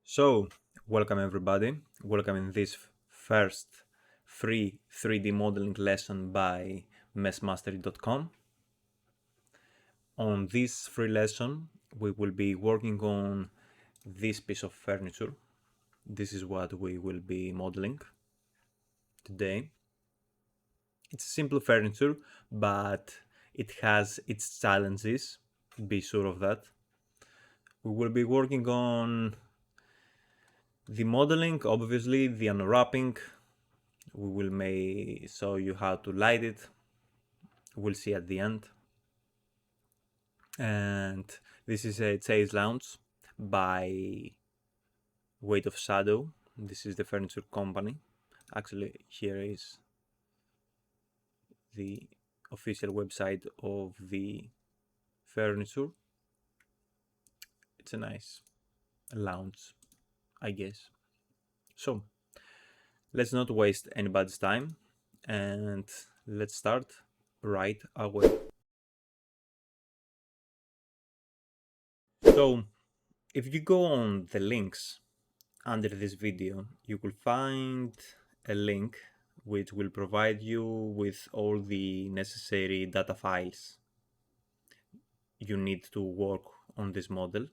So, welcome everybody. Welcome in this first free 3D modeling lesson by messmastery.com. On this free lesson, we will be working on this piece of furniture. This is what we will be modeling today. It's a simple furniture, but it has its challenges. Be sure of that. We will be working on the modeling, obviously, the unwrapping. We will may show you how to light it. We'll see at the end. And this is a chaise lounge by Weight of Shadow. This is the furniture company. Actually, here is the official website of the furniture. It's a nice lounge, I guess. So, let's not waste anybody's time and let's start right away. So, if you go on the links under this video, you will find a link which will provide you with all the necessary data files you need to work on this model.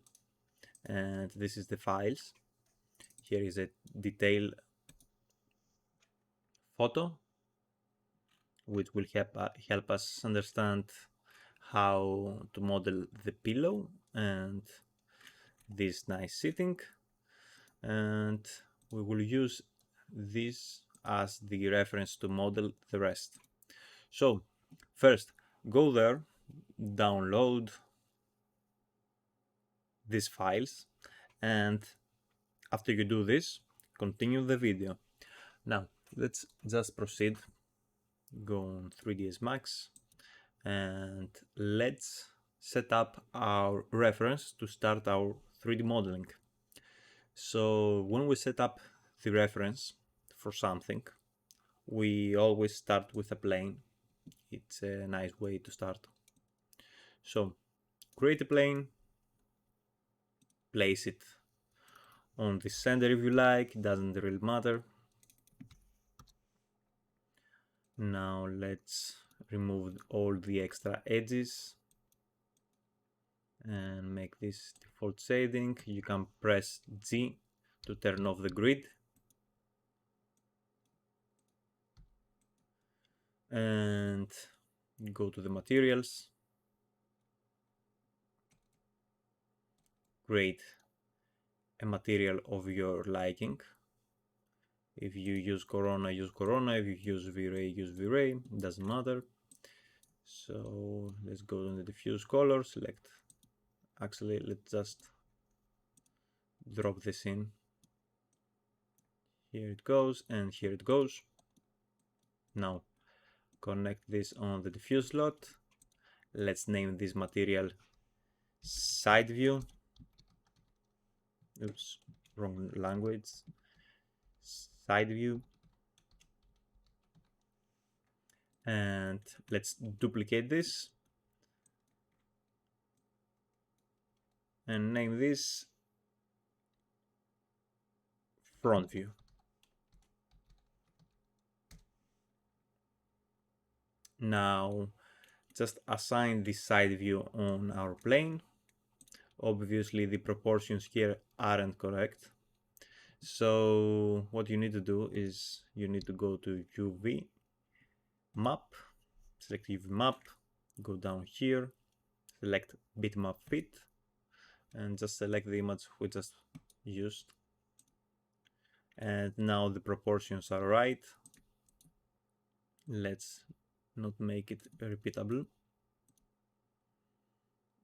And this is the files. Here is a detailed photo which will help us understand how to model the pillow and this nice seating, and we will use this as the reference to model the rest. So first, go there, download these files, and after you do this, continue the video. Now let's just proceed. Go on 3ds Max and let's set up our reference to start our 3D modeling. So when we set up the reference for something, we always start with a plane. It's a nice way to start. So create a plane, place it on the center if you like, it doesn't really matter. Now let's remove all the extra edges and make this default shading. You can press G to turn off the grid. And go to the materials. Create a material of your liking. If you use Corona, use Corona. If you use V-Ray, use V-Ray. Doesn't matter. So let's go to the diffuse color, select. Actually, let's just drop this in. Here it goes, and here it goes. Now connect this on the diffuse slot. Let's name this material side view. Oops, wrong language. Side view. And let's duplicate this and name this front view. Now just assign this side view on our plane. Obviously the proportions here aren't correct, so what you need to do is you need to go to UV map, select UV map, go down here, select bitmap fit, and just select the image we just used. And now the proportions are right. Let's not make it repeatable.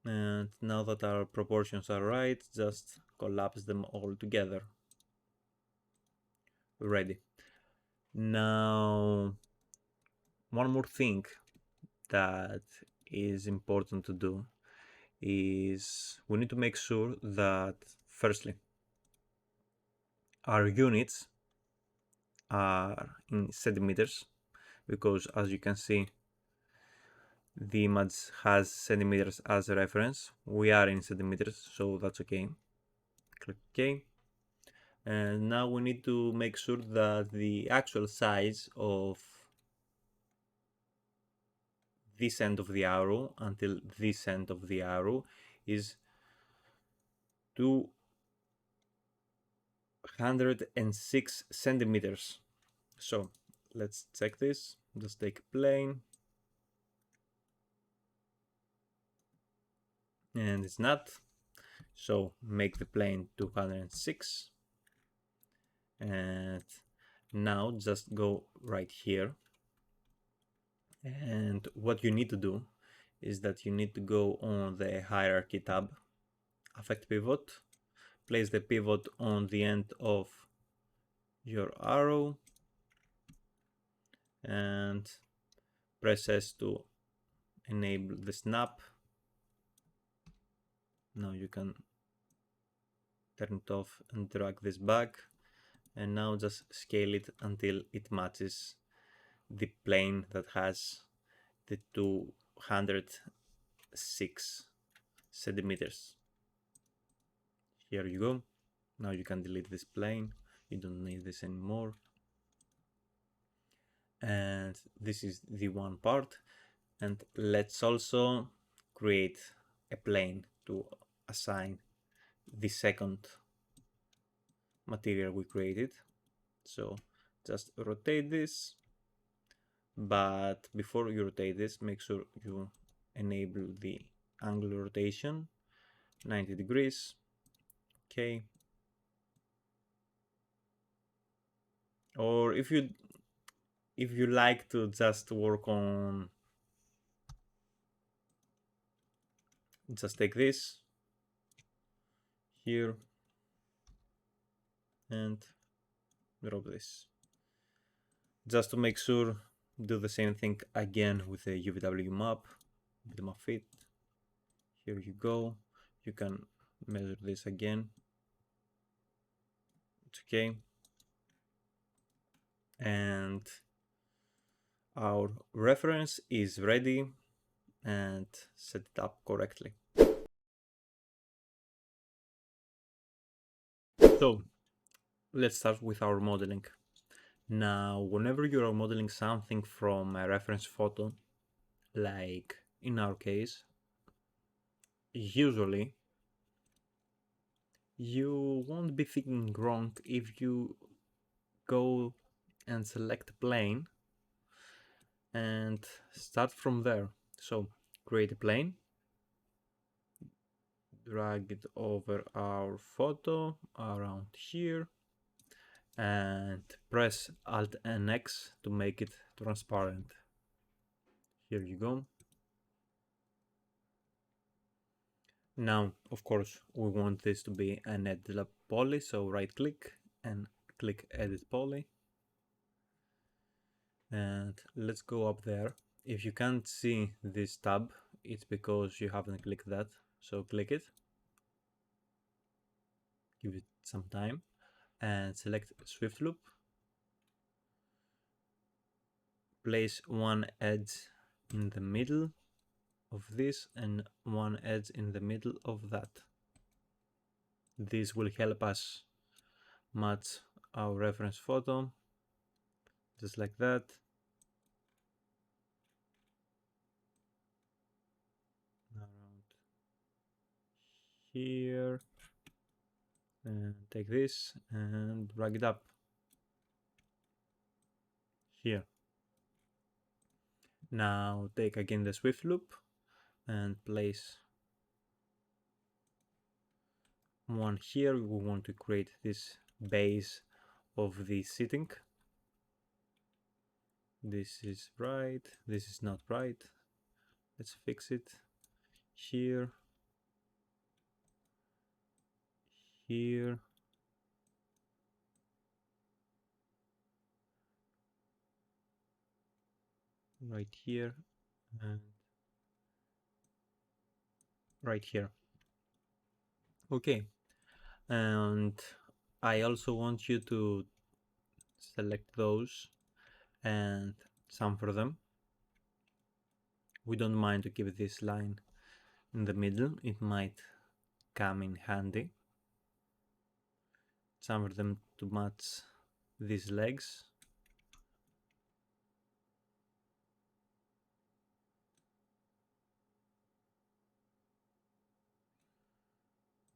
And now that our proportions are right, just collapse them all together. Ready. Now, one more thing that is important to do is we need to make sure that, firstly, our units are in centimeters, because as you can see, the image has centimeters as a reference. We are in centimeters, so that's okay. Click OK. And now we need to make sure that the actual size of this end of the arrow until this end of the arrow is 206 centimeters. So let's check this. Just take a plane, and it's not. So make the plane 206, and now just go right here. And what you need to do is that you need to go on the hierarchy tab, affect pivot, place the pivot on the end of your arrow, and press S to enable the snap. Now you can turn it off and drag this back, and now just scale it until it matches the plane that has the 206 centimeters. Here you go. Now you can delete this plane. You don't need this anymore. And this is the one part. And let's also create a plane to assign the second material we created. So just rotate this, but before you rotate this, make sure you enable the angle rotation 90 degrees. Okay. Or if you like to just work on, just take this here and drop this. Just to make sure, do the same thing again with the UVW map, with my fit. Here you go. You can measure this again. It's okay. And our reference is ready and set it up correctly. So let's start with our modeling. Now, whenever you are modeling something from a reference photo, like in our case, usually you won't be thinking wrong if you go and select plane and start from there. So create a plane, drag it over our photo around here, and press Alt and X to make it transparent. Here you go. Now, of course, we want this to be an edit poly, so right click and click edit poly. And let's go up there. If you can't see this tab, it's because you haven't clicked that. So click it, give it some time, and select Swift Loop. Place one edge in the middle of this and one edge in the middle of that. This will help us match our reference photo, just like that. Around here, and take this and drag it up here. Now take again the Swift loop and place one here. We want to create this base of the seating. This is right, this is not right. Let's fix it here, here, right here, and right here. Okay, and I also want you to select those and chamfer them. We don't mind to keep this line in the middle, it might come in handy. chamfer them to match these legs.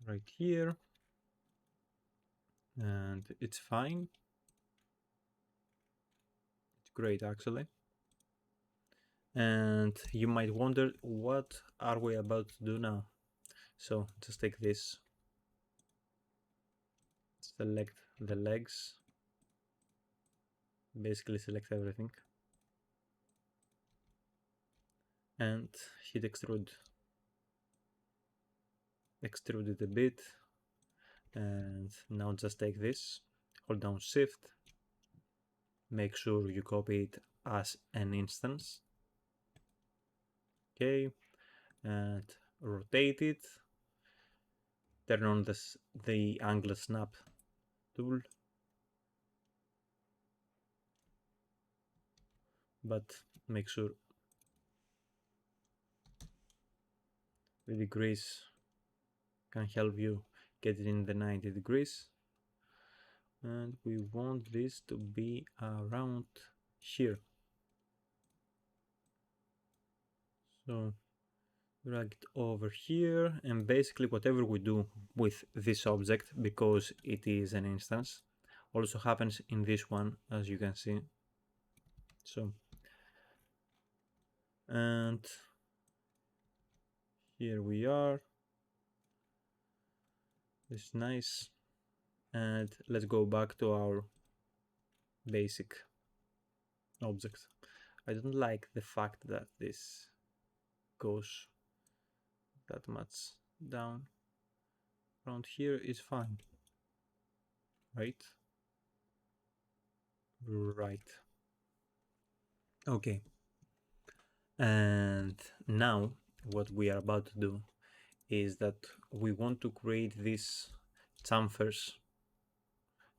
Right here. And it's fine. It's great actually. And you might wonder, what are we about to do now? So just take this, select the legs, basically select everything, and hit extrude. Extrude it a bit, and now just take this, hold down shift, make sure you copy it as an instance, okay, and rotate it, turn on the angle snap tool, but make sure the degrees can help you get it in the 90 degrees, and we want this to be around here. So drag it over here, and basically whatever we do with this object, because it is an instance, also happens in this one, as you can see. So, and here we are. It's nice. And let's go back to our basic object. I don't like the fact that this goes that much down. Around here is fine, right? Right. Okay. And now what we are about to do is that we want to create these chamfers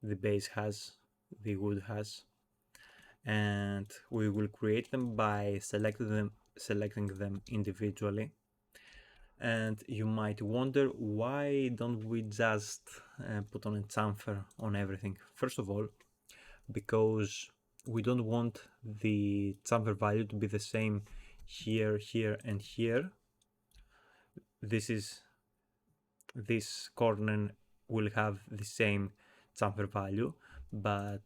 the base has, the wood has, and we will create them by selecting them individually. And you might wonder, why don't we just put on a chamfer on everything? First of all, because we don't want the chamfer value to be the same here, here, and here. This corner will have the same chamfer value, but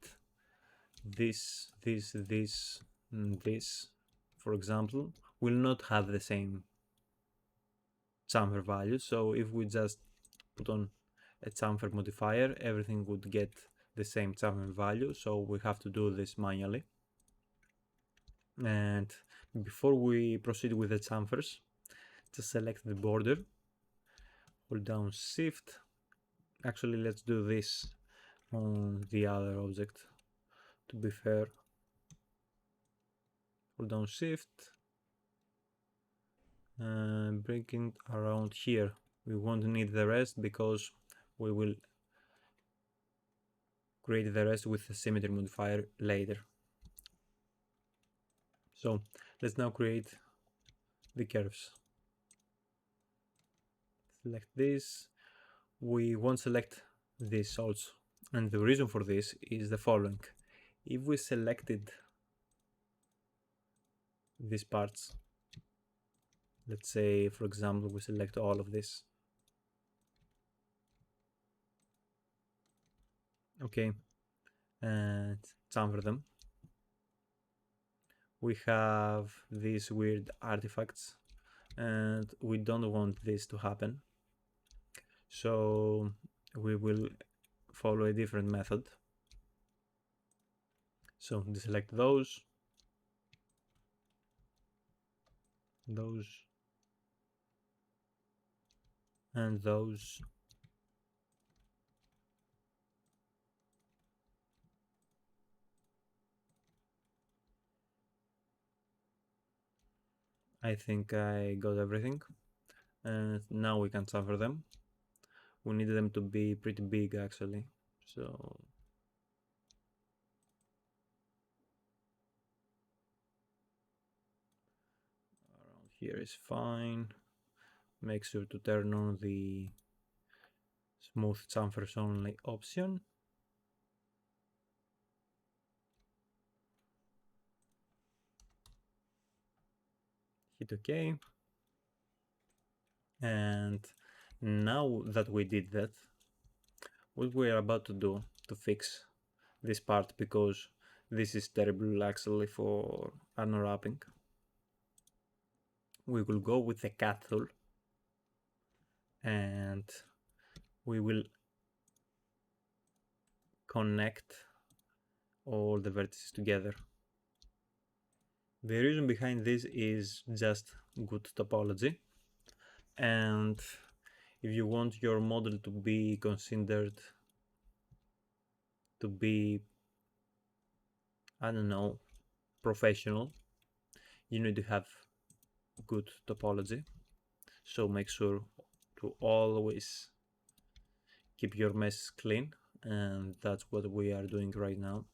this, for example, will not have the same chamfer value. So if we just put on a chamfer modifier, everything would get the same chamfer value. So we have to do this manually. And before we proceed with the chamfers, just select the border, hold down shift. Actually, let's do this on the other object to be fair. Hold down shift and bring it around here. We won't need the rest because we will create the rest with the symmetry modifier later. So let's now create the curves. Select this. We won't select this also, and the reason for this is the following. If we selected these parts, let's say for example we select all of this, okay, and chamfer them, we have these weird artifacts and we don't want this to happen, so we will follow a different method. So deselect those, and those. I think I got everything, and now we can chamfer them. We need them to be pretty big actually, so around here is fine. Make sure to turn on the Smooth chamfers only option. Hit OK. And now that we did that, what we are about to do to fix this part, because this is terrible actually for unwrapping, we will go with the cat tool and we will connect all the vertices together. The reason behind this is just good topology, and if you want your model to be considered to be, I don't know, professional, you need to have good topology. So make sure to always keep your mess clean, and that's what we are doing right now.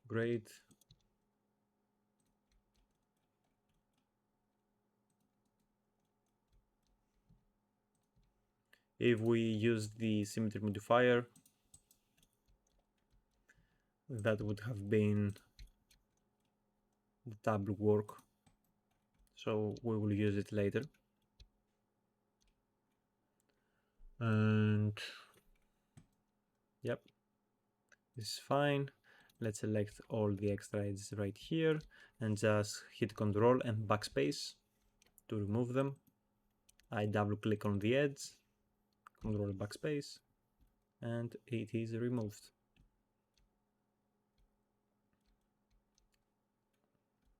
Great. If we use the symmetry modifier, that would have been the table work, so we will use it later. And yep, this is fine. Let's select all the extra edges right here and just hit Ctrl and backspace to remove them. I double click on the edge, Ctrl backspace, and it is removed.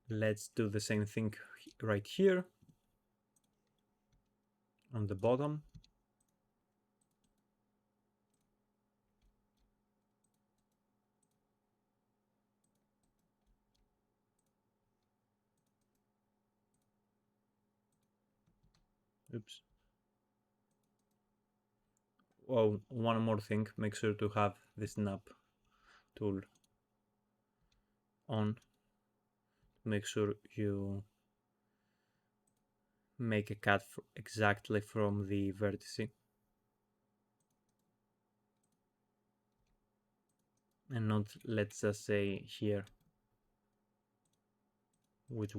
Let's do the same thing right here on the bottom. Oops. Oh, one more thing, make sure to have the snap tool on. Make sure you make a cut exactly from the vertex and not, let's just say, here, which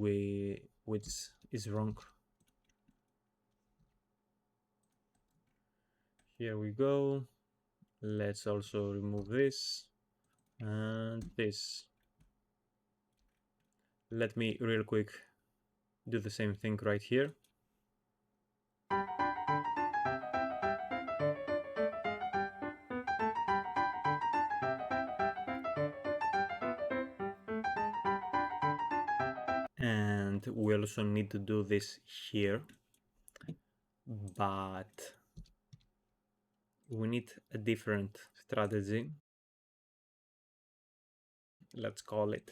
is wrong. Here we go. Let's also remove this and this. Let me real quick do the same thing right here. And we also need to do this here, but we need a different strategy, let's call it.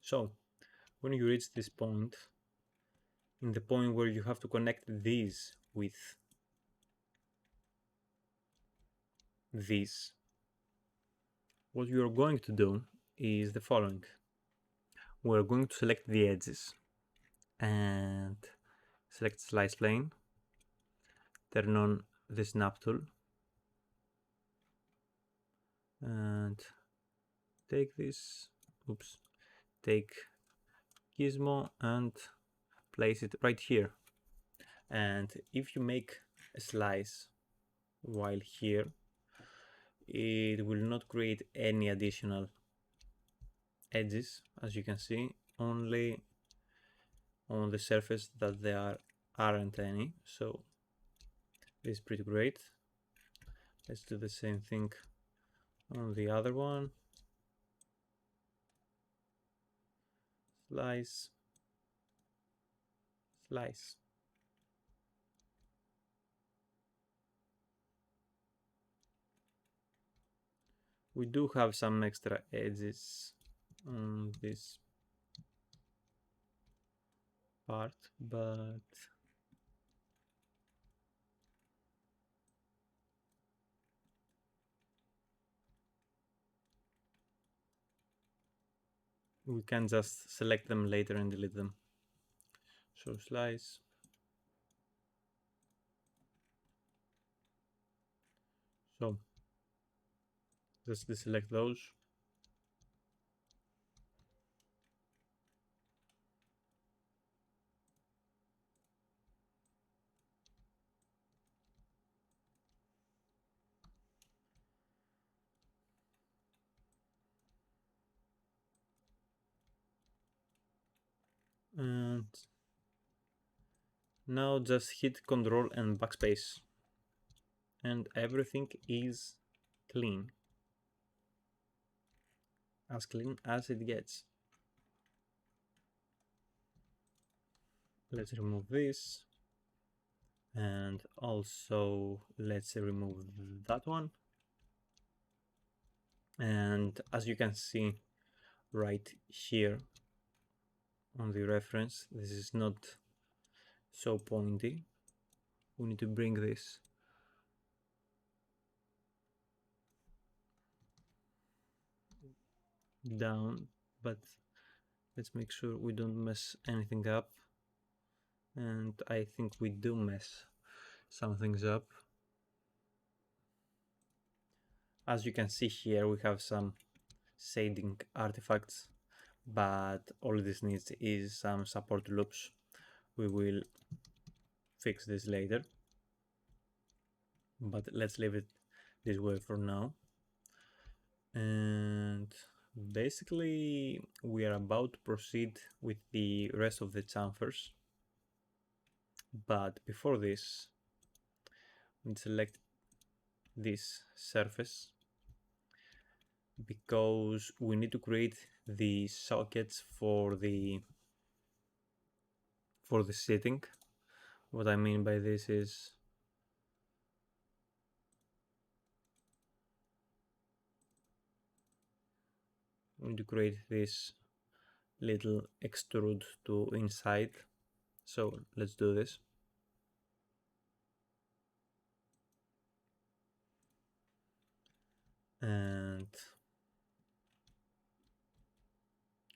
So when you reach this point, in the point where you have to connect these with this, what you're going to do is the following. We're going to select the edges and select slice plane, turn on the snap tool, and take this, take gizmo and place it right here. And if you make a slice while here, it will not create any additional edges, as you can see, only on the surface that there aren't any. So this is pretty great. Let's do the same thing on the other one. Slice, slice. We do have some extra edges on this part, but we can just select them later and delete them. So slice. So just deselect those. And now just hit Ctrl and Backspace. And everything is clean. As clean as it gets. Let's remove this. And also let's remove that one. And as you can see right here on the reference, this is not so pointy. We need to bring this down, but let's make sure we don't mess anything up. And I think we do mess some things up. As you can see here, we have some shading artifacts, but all this needs is some support loops. We will fix this later, but let's leave it this way for now. And basically we are about to proceed with the rest of the chamfers, but before this we select this surface because we need to create the sockets for the seating. What I mean by this is we need to create this little extrude to inside. So let's do this. And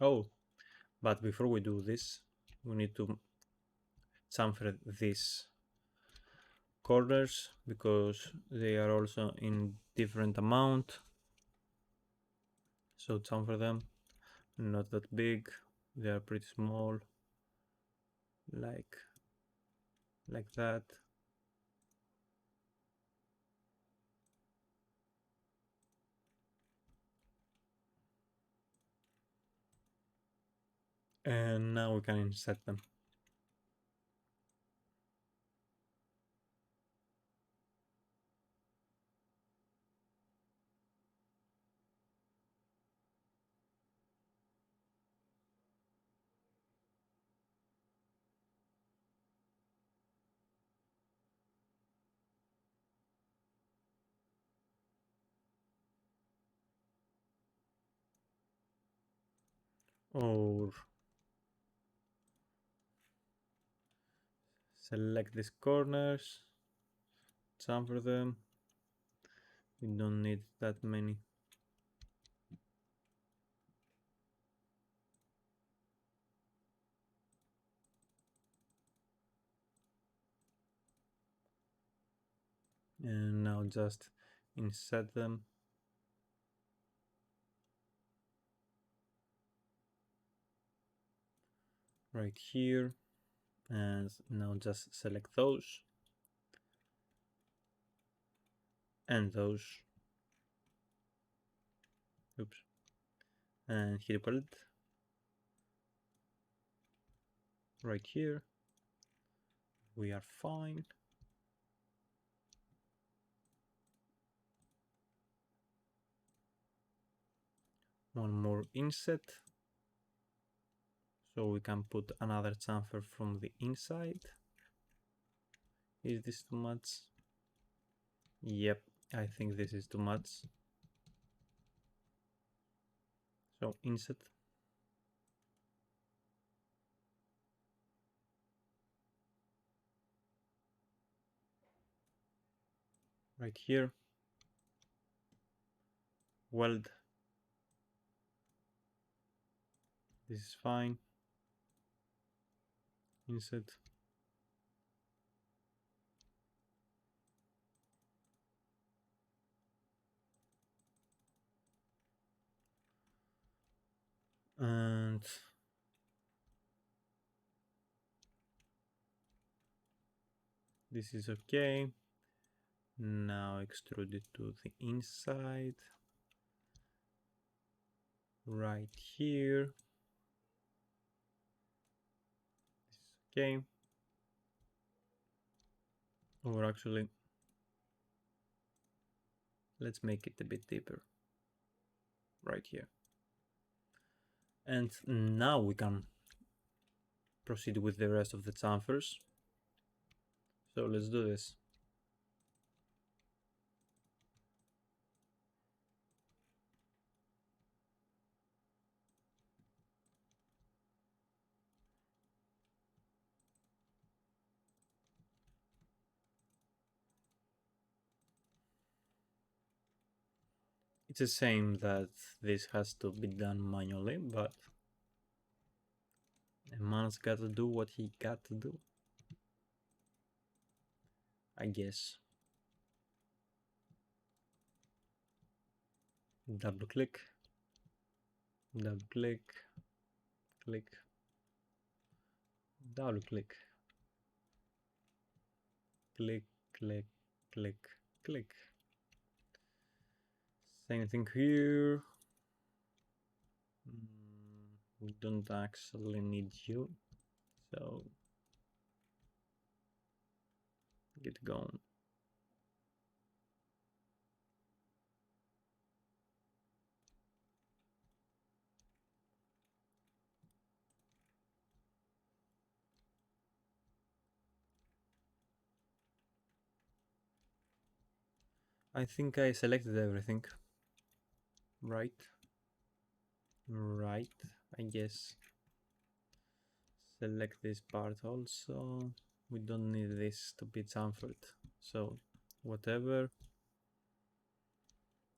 oh, but before we do this, we need to chamfer these corners because they are also in different amount. So chamfer them, not that big, they are pretty small, like that. And now we can inset them. Or select these corners, chamfer them. We don't need that many. And now just inset them. Right here. And now just select those. And those. Oops. And hit palette. Right here. We are fine. One more inset. So we can put another chamfer from the inside. Is this too much? Yep, I think this is too much. So inset. Right here. Weld. This is fine. Inset. And this is okay. Now extrude it to the inside. Right here. This is okay. Or actually, let's make it a bit deeper. Right here. And now we can proceed with the rest of the chamfers. So let's do this. It's a shame that this has to be done manually, but a man's gotta do what he got to do, I guess. Double click, double click, click, double click, click, click, click, click. Same thing here. We don't actually need you, so get going. I think I selected everything. Right? Right, I guess. Select this part also. We don't need this to be chamfered. So, whatever.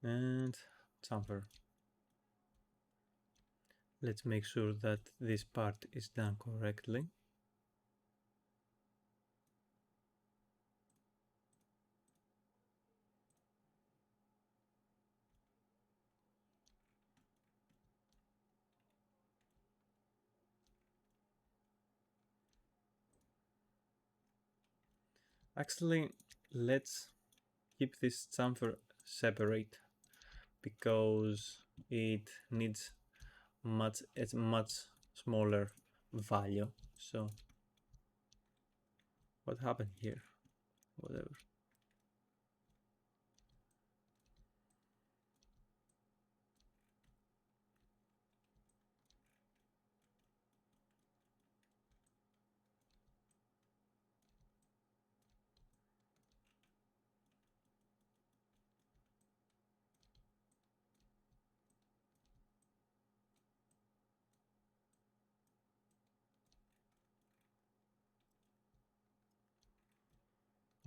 And chamfer. Let's make sure that this part is done correctly. Actually, let's keep this chamfer separate because it needs it's much smaller value. So what happened here? Whatever.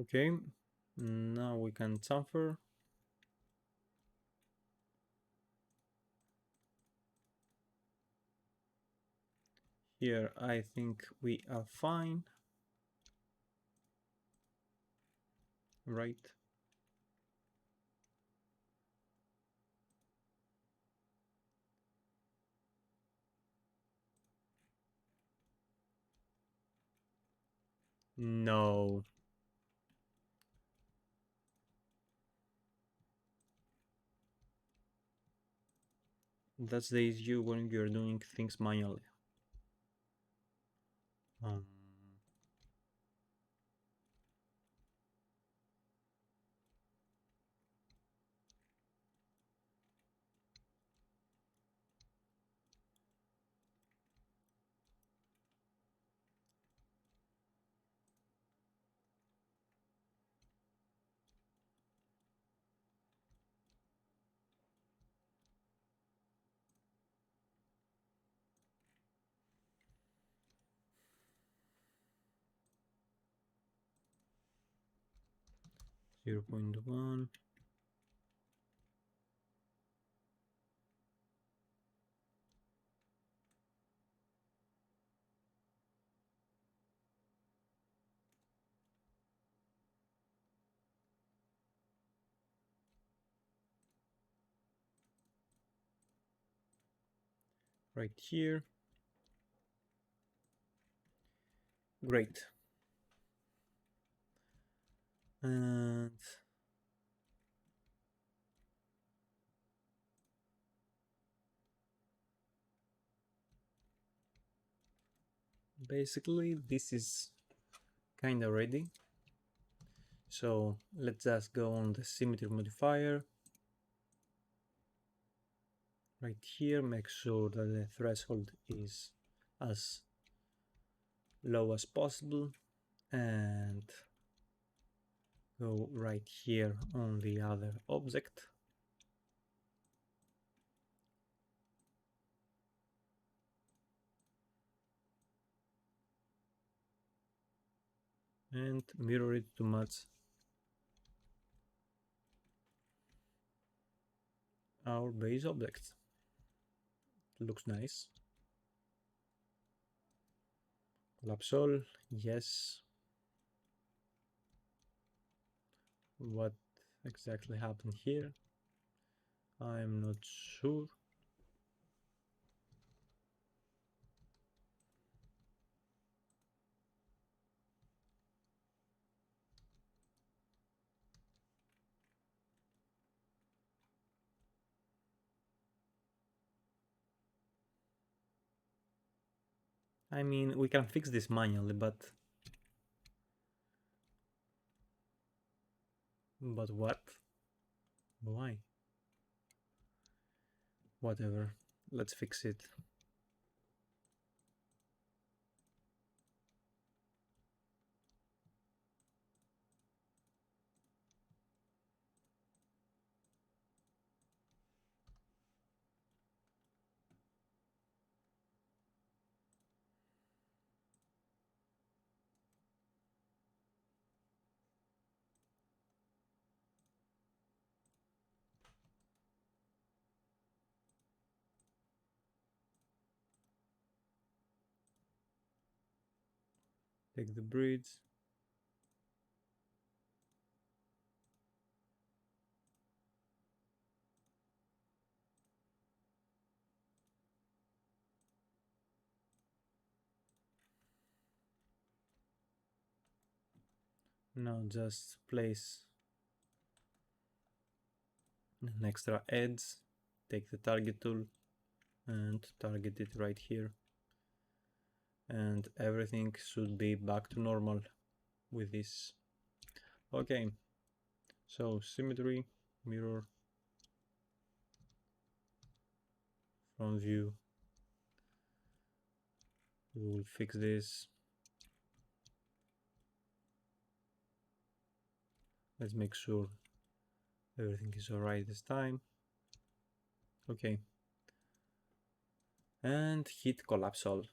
Okay, now we can chamfer. Here I think we are fine. Right? No. That's the issue when you're doing things manually. 0.1. right here. Great. And basically this is kinda ready. So let's just go on the symmetry modifier right here, make sure that the threshold is as low as possible, and go right here on the other object. And mirror it to match our base object. Looks nice. Collapse all, yes. What exactly happened here? I'm not sure. I mean, we can fix this manually, but what? Why? Whatever. Let's fix it. Take the bridge. Now just place an extra edge. Take the target tool and target it right here. And everything should be back to normal with this. Okay, so symmetry, mirror, front view. We will fix this. Let's make sure everything is alright this time. Okay. And hit collapse all.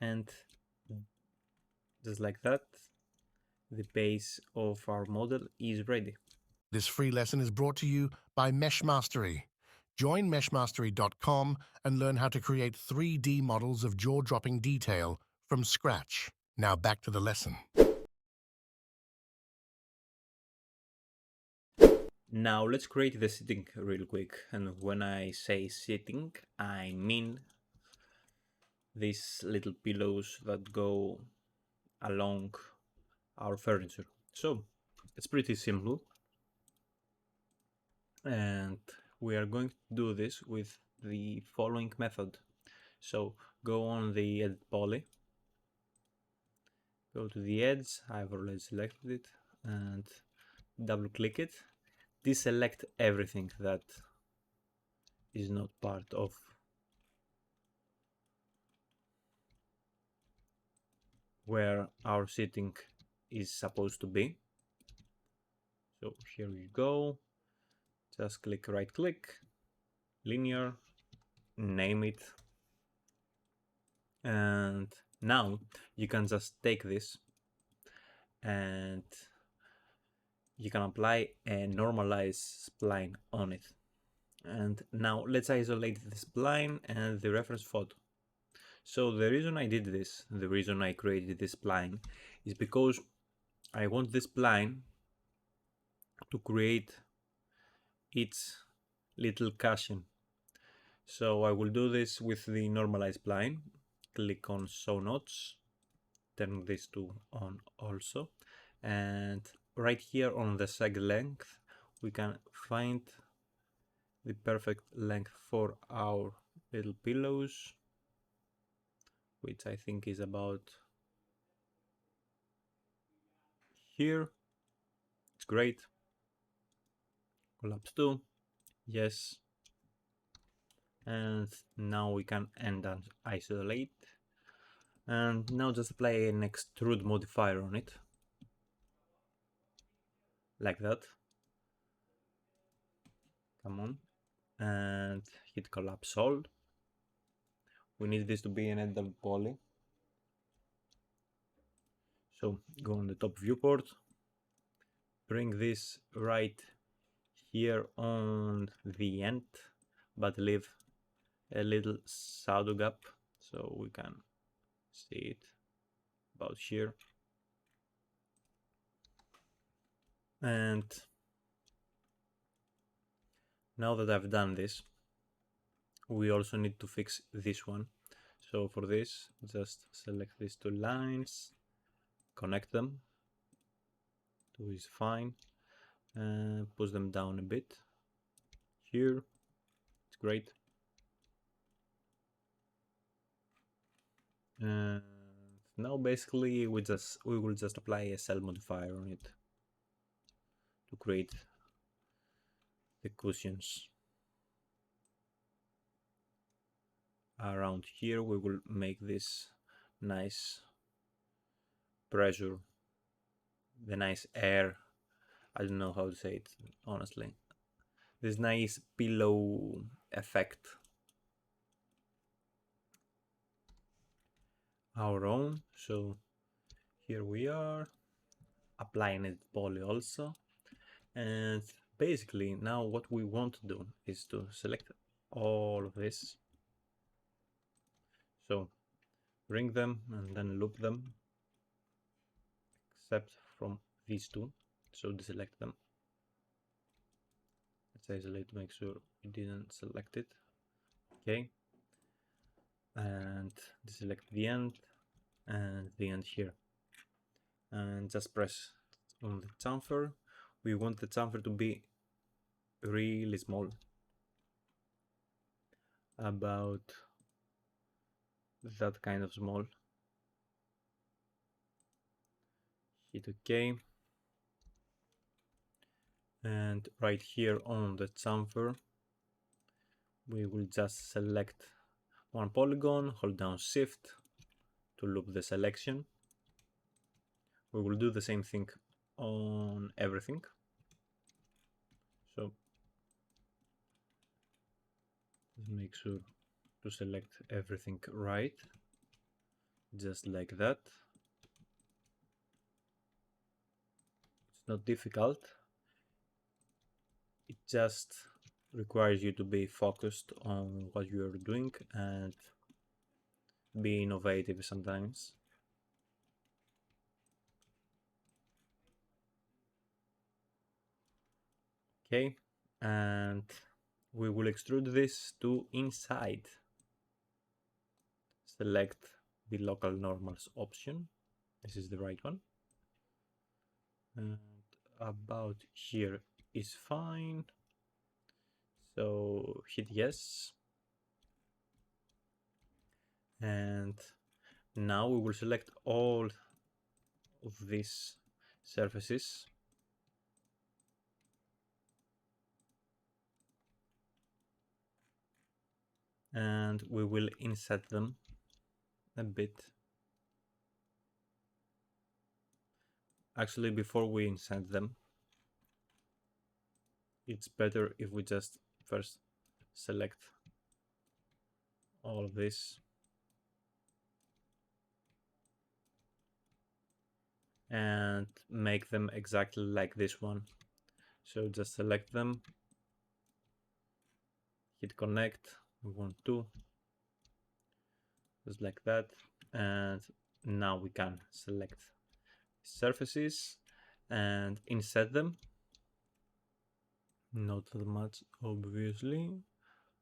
And just like that, the base of our model is ready. This free lesson is brought to you by Mesh Mastery. Join meshmastery.com and learn how to create 3D models of jaw-dropping detail from scratch. Now back to the lesson. Now let's create the sitting real quick. And when I say sitting, I mean these little pillows that go along our furniture. So it's pretty simple. And we are going to do this with the following method. So go on the edit poly, go to the edge, I've already selected it, and double click it. Deselect everything that is not part of where our sitting is supposed to be. So here we go. Just click, right click, linear, name it. And now you can just take this and you can apply a normalized spline on it. And now let's isolate the spline and the reference photo. So the reason I did this, the reason I created this spline, is because I want this spline to create its little cushion. So I will do this with the normalized spline. Click on show nodes, turn this to on also, and right here on the seg length we can find the perfect length for our little pillows, which I think is about here. It's great. Collapse 2, yes. And now we can end and isolate. And now just apply an extrude modifier on it. Like that. Come on. And hit collapse all. We need this to be an editable poly. So go on the top viewport. Bring this right here on the end, but leave a little shadow gap so we can see it about here. And now that I've done this, we also need to fix this one. So for this, just select these two lines, connect them. 2 is fine, and push them down a bit. Here, it's great. And now basically we will just apply a cell modifier on it to create the cushions. Around here we will make this nice pressure, the nice air, I don't know how to say it honestly, this nice pillow effect, our own. So here we are applying it poly also, and basically now what we want to do is to select all of this, so bring them and then loop them except from these two, so deselect them. Let's isolate to make sure we didn't select it. Okay, and deselect the end and the end here, and just press on the chamfer. We want the chamfer to be really small, about that kind of small. Hit OK, and right here on the chamfer we will just select one polygon, hold down shift to loop the selection. We will do the same thing on everything. So just make sure to select everything right, just like that. It's not difficult, it just requires you to be focused on what you are doing and be innovative sometimes. Okay, and we will extrude this to inside. Select the local normals option. This is the right one. And about here is fine. So hit yes. And now we will select all of these surfaces. And we will inset them a bit. Actually, before we inset them, it's better if we just first select all of this and make them exactly like this one. So just select them, hit connect, we want to, just like that. And now we can select surfaces and inset them. Not that much, obviously,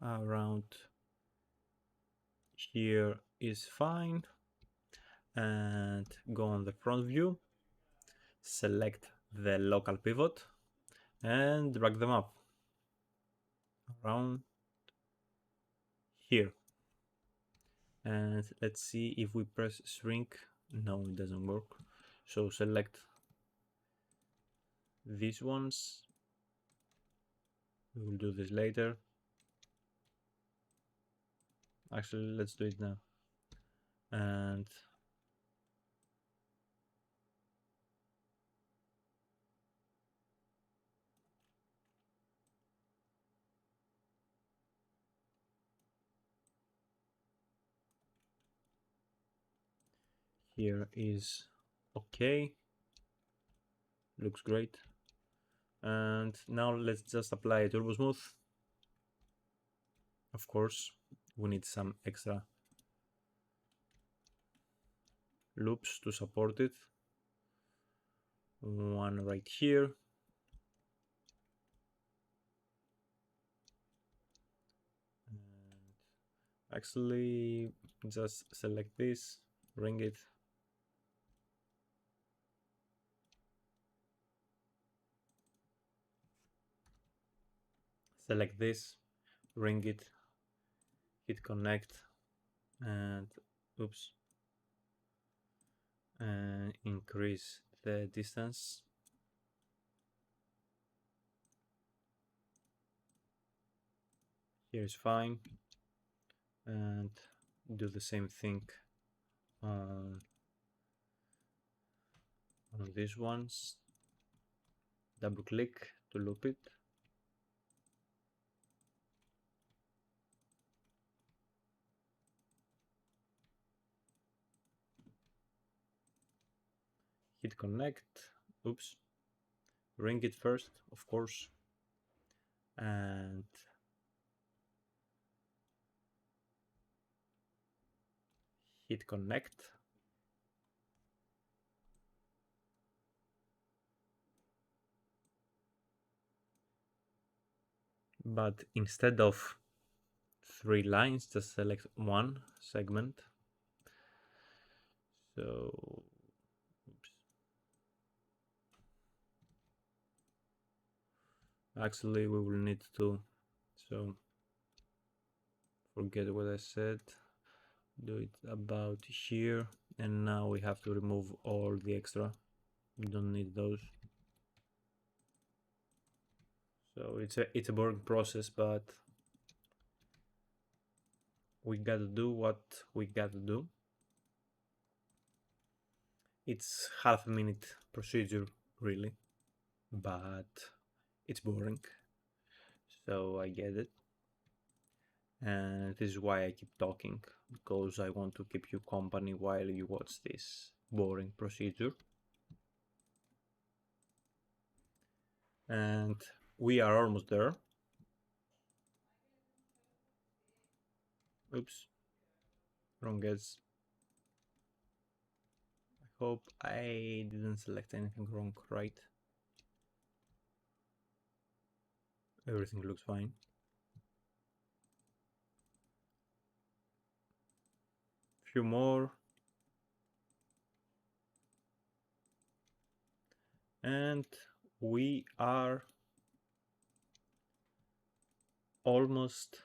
around here is fine, and go on the front view, select the local pivot and drag them up around here. And let's see if we press shrink. No, it doesn't work. So select these ones. We will do this later. Actually, let's do it now. And here is okay. Looks great. And now let's just apply Turbo Smooth. Of course, we need some extra loops to support it. One right here. And actually, just select this, ring it. Select this, ring it, hit connect, and oops, and increase the distance. Here is fine, and do the same thing on these ones. Double click to loop it. Hit connect, oops, ring it first, of course, and hit connect. But instead of 3 lines, just select one segment. So, oops. Actually, we will need to, so forget what I said, do it about here, and now we have to remove all the extra. We don't need those. So it's a boring process, but we gotta do what we gotta do. It's half a minute procedure, really, but it's boring. So I get it. And this is why I keep talking, because I want to keep you company while you watch this boring procedure. And we are almost there. Oops, wrong guess. I hope I didn't select anything wrong, right? Everything looks fine. Few more. And we are almost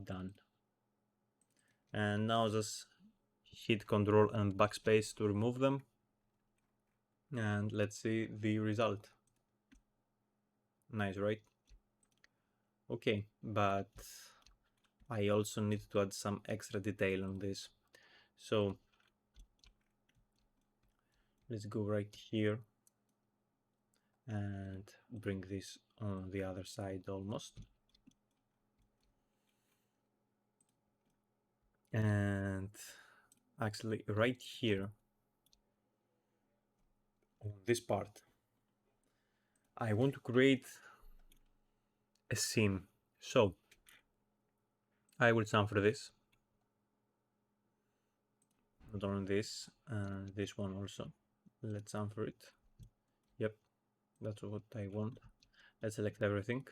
done. And now just hit Ctrl and backspace to remove them. And let's see the result. Nice, right? Okay, but I also need to add some extra detail on this. So let's go right here and bring this on the other side almost. And actually right here on this part, I want to create a seam. So I will chamfer this, not only this, this one also. Let's chamfer it. Yep, that's what I want. Let's select everything.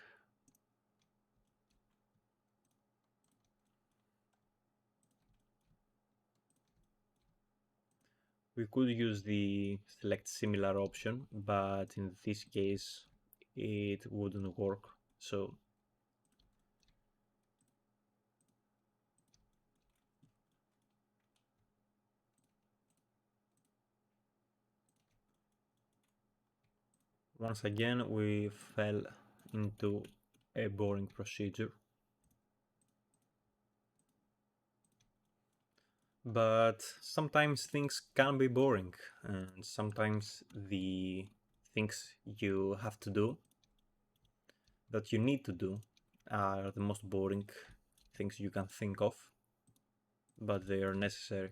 We could use the select similar option, but in this case it wouldn't work. So once again we fell into a boring procedure. But sometimes things can be boring, and sometimes the things you have to do, that you need to do, are the most boring things you can think of, but they are necessary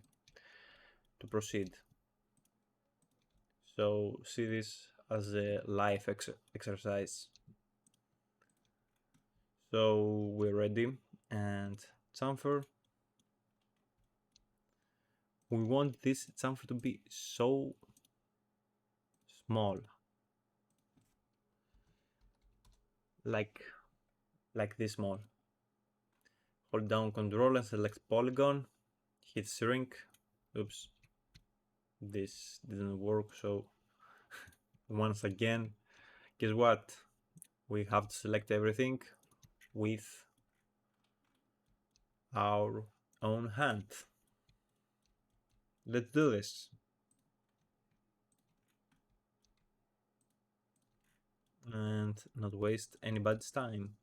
to proceed. So see this as a life exercise. So we're ready, and chamfer. We want this chamfer to be so small, like this small. Hold down Control and select polygon. Hit shrink. Oops, this didn't work. So once again, guess what? We have to select everything with our own hand. Let's do this. And not waste anybody's time.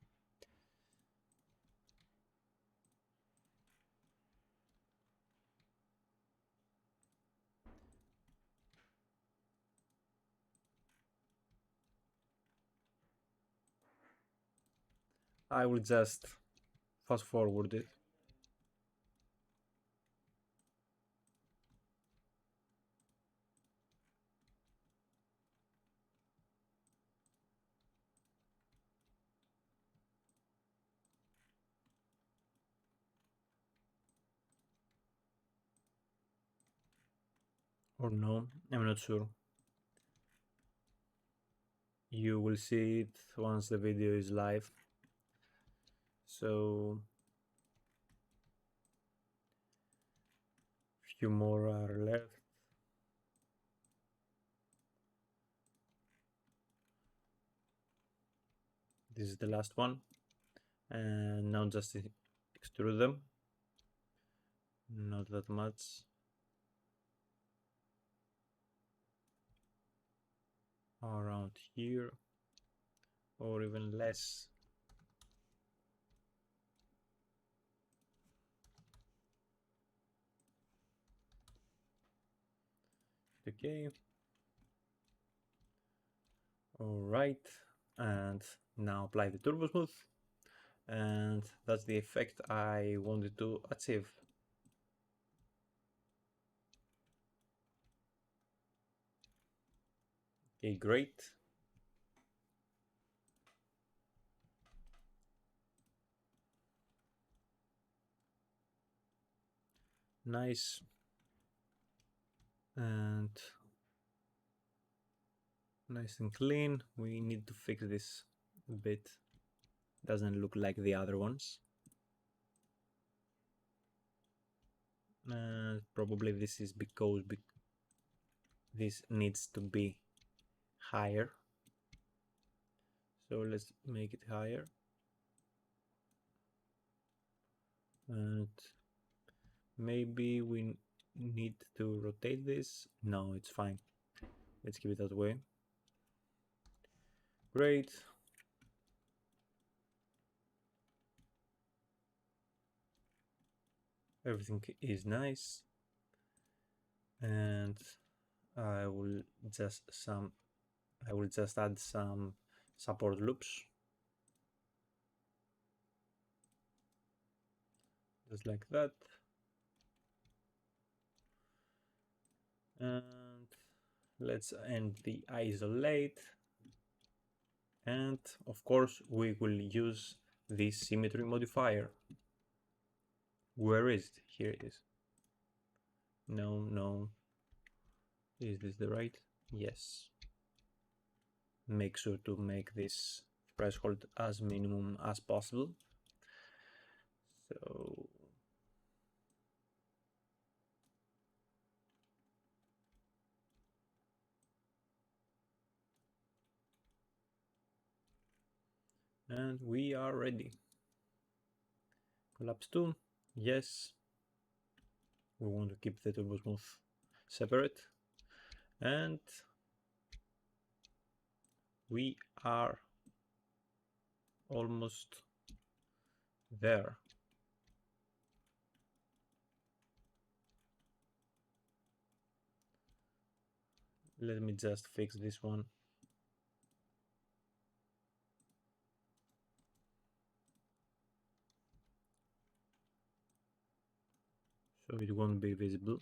I will just fast forward it. Or no, I'm not sure. You will see it once the video is live. So few more are left. This is the last one. And now just extrude them. Not that much. Around here. Or even less. Okay. Alright. And now apply the turbo smooth. And that's the effect I wanted to achieve. Okay, great. Nice. And nice and clean. We need to fix this a bit. Doesn't look like the other ones. Probably this is because this needs to be higher. So let's make it higher. And maybe we need to rotate this. No, it's fine. Let's keep it that way. Great. Everything is nice. And I will just add some support loops. Just like that. And let's end the isolate. And of course we will use this symmetry modifier. Where is it? Here it is. No. Is this the right? Yes. Make sure to make this threshold as minimum as possible. So And we are ready. Collapse 2, yes. We want to keep the turbo smooth separate. And we are almost there. Let me just fix this one. So it won't be visible.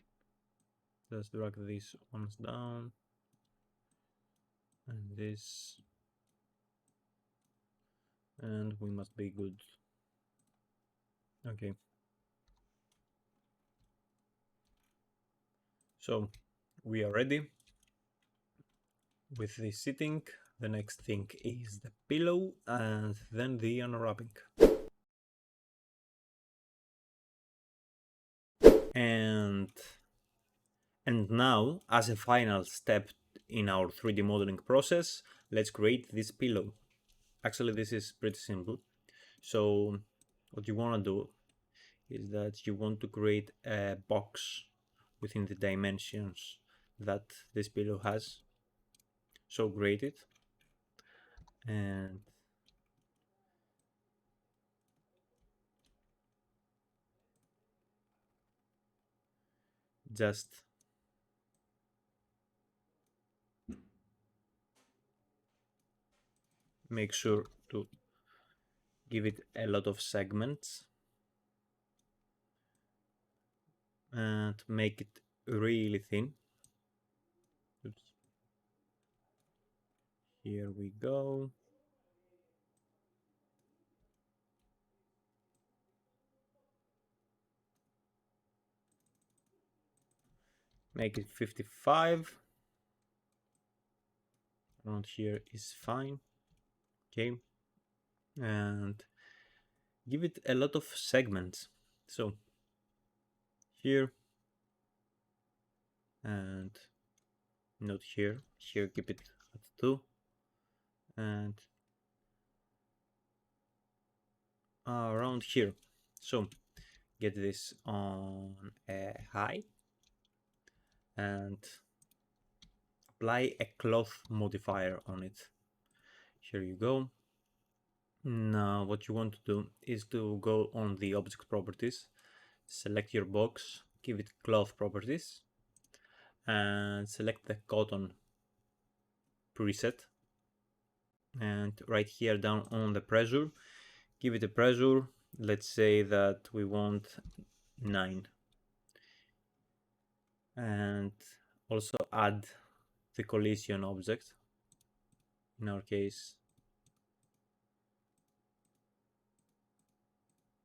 Just drag these ones down. And this. And we must be good. Okay. So we are ready with this sitting. The next thing is the pillow and then the unwrapping. And now, as a final step in our 3D modeling process, let's create this pillow. Actually, this is pretty simple. So what you want to do is that you want to create a box within the dimensions that this pillow has. So create it and just make sure to give it a lot of segments and make it really thin. Oops. Here we go. Make it 55. Around here is fine. Okay. And give it a lot of segments. So here and not here. Here keep it at 2 and around here. So get this on a high and apply a cloth modifier on it. Here you go. Now what you want to do is to go on the object properties, select your box, give it cloth properties and select the cotton preset, and right here down on the pressure give it a pressure. Let's say that we want 9 and also add the collision object. In our case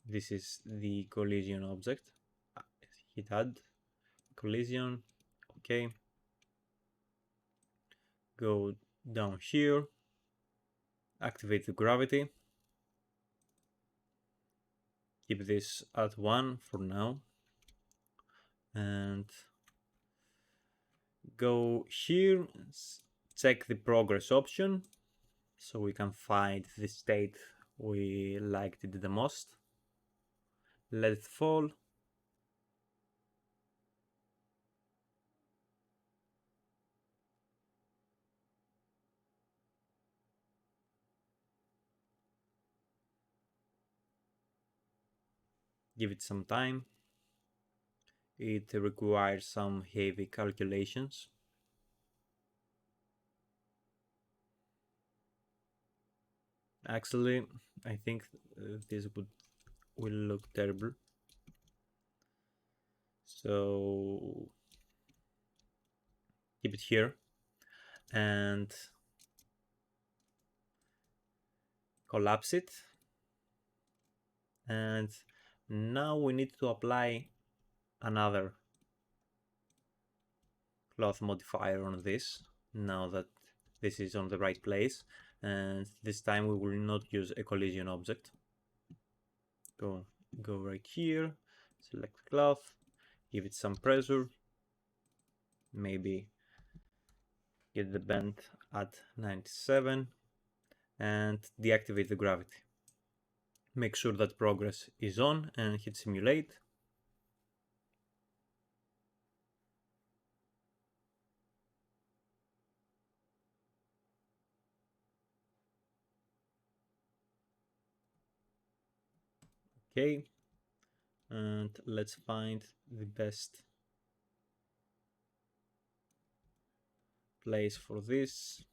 this is the collision object. Hit add collision. Okay, go down here, activate the gravity, keep this at 1 for now and go here, check the progress option so we can find the state we liked it the most. Let it fall. Give it some time. It requires some heavy calculations. Actually, I think this will look terrible. So keep it here and collapse it. And now we need to apply another cloth modifier on this now that this is on the right place, and this time we will not use a collision object. Go right here, select cloth, give it some pressure, maybe get the bend at 97 and deactivate the gravity. Make sure that progress is on and hit simulate. Okay, and let's find the best place for this.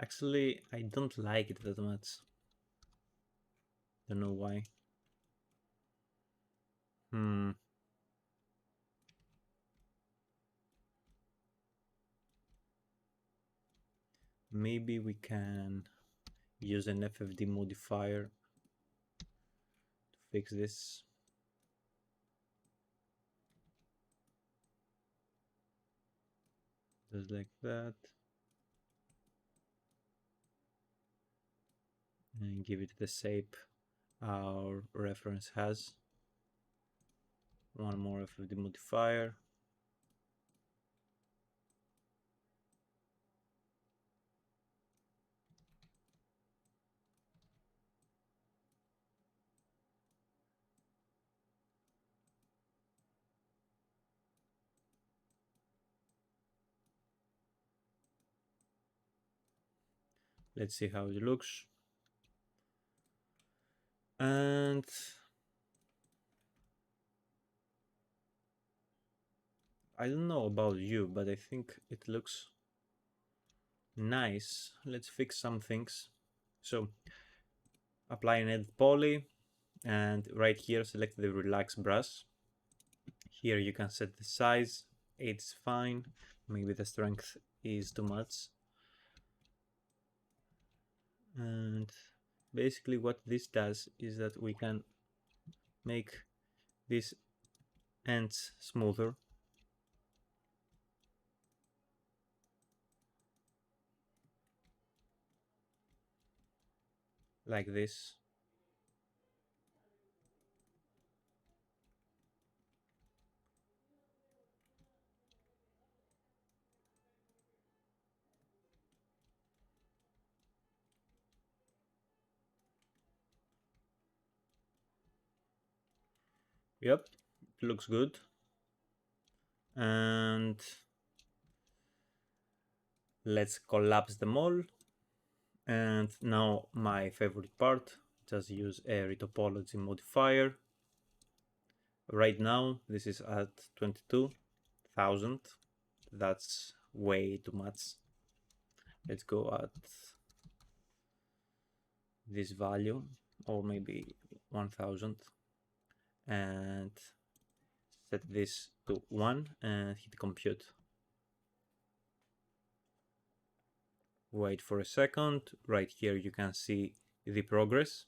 Actually, I don't like it that much. Don't know why. Maybe we can use an FFD modifier to fix this. Just like that. And give it the shape our reference has. One more FFD modifier. Let's see how it looks. And I don't know about you, but I think it looks nice. Let's fix some things. So apply an edit poly, and right here select the relax brush. Here you can set the size. 8 is fine. Maybe the strength is too much. And basically what this does is that we can make these ends smoother, like this. Yep, it looks good. And let's collapse them all. And now my favorite part, just use a retopology modifier. Right now this is at 22,000. That's way too much. Let's go at this value, or maybe 1000, and set this to 1 and hit compute. Wait for a second. Right here you can see the progress.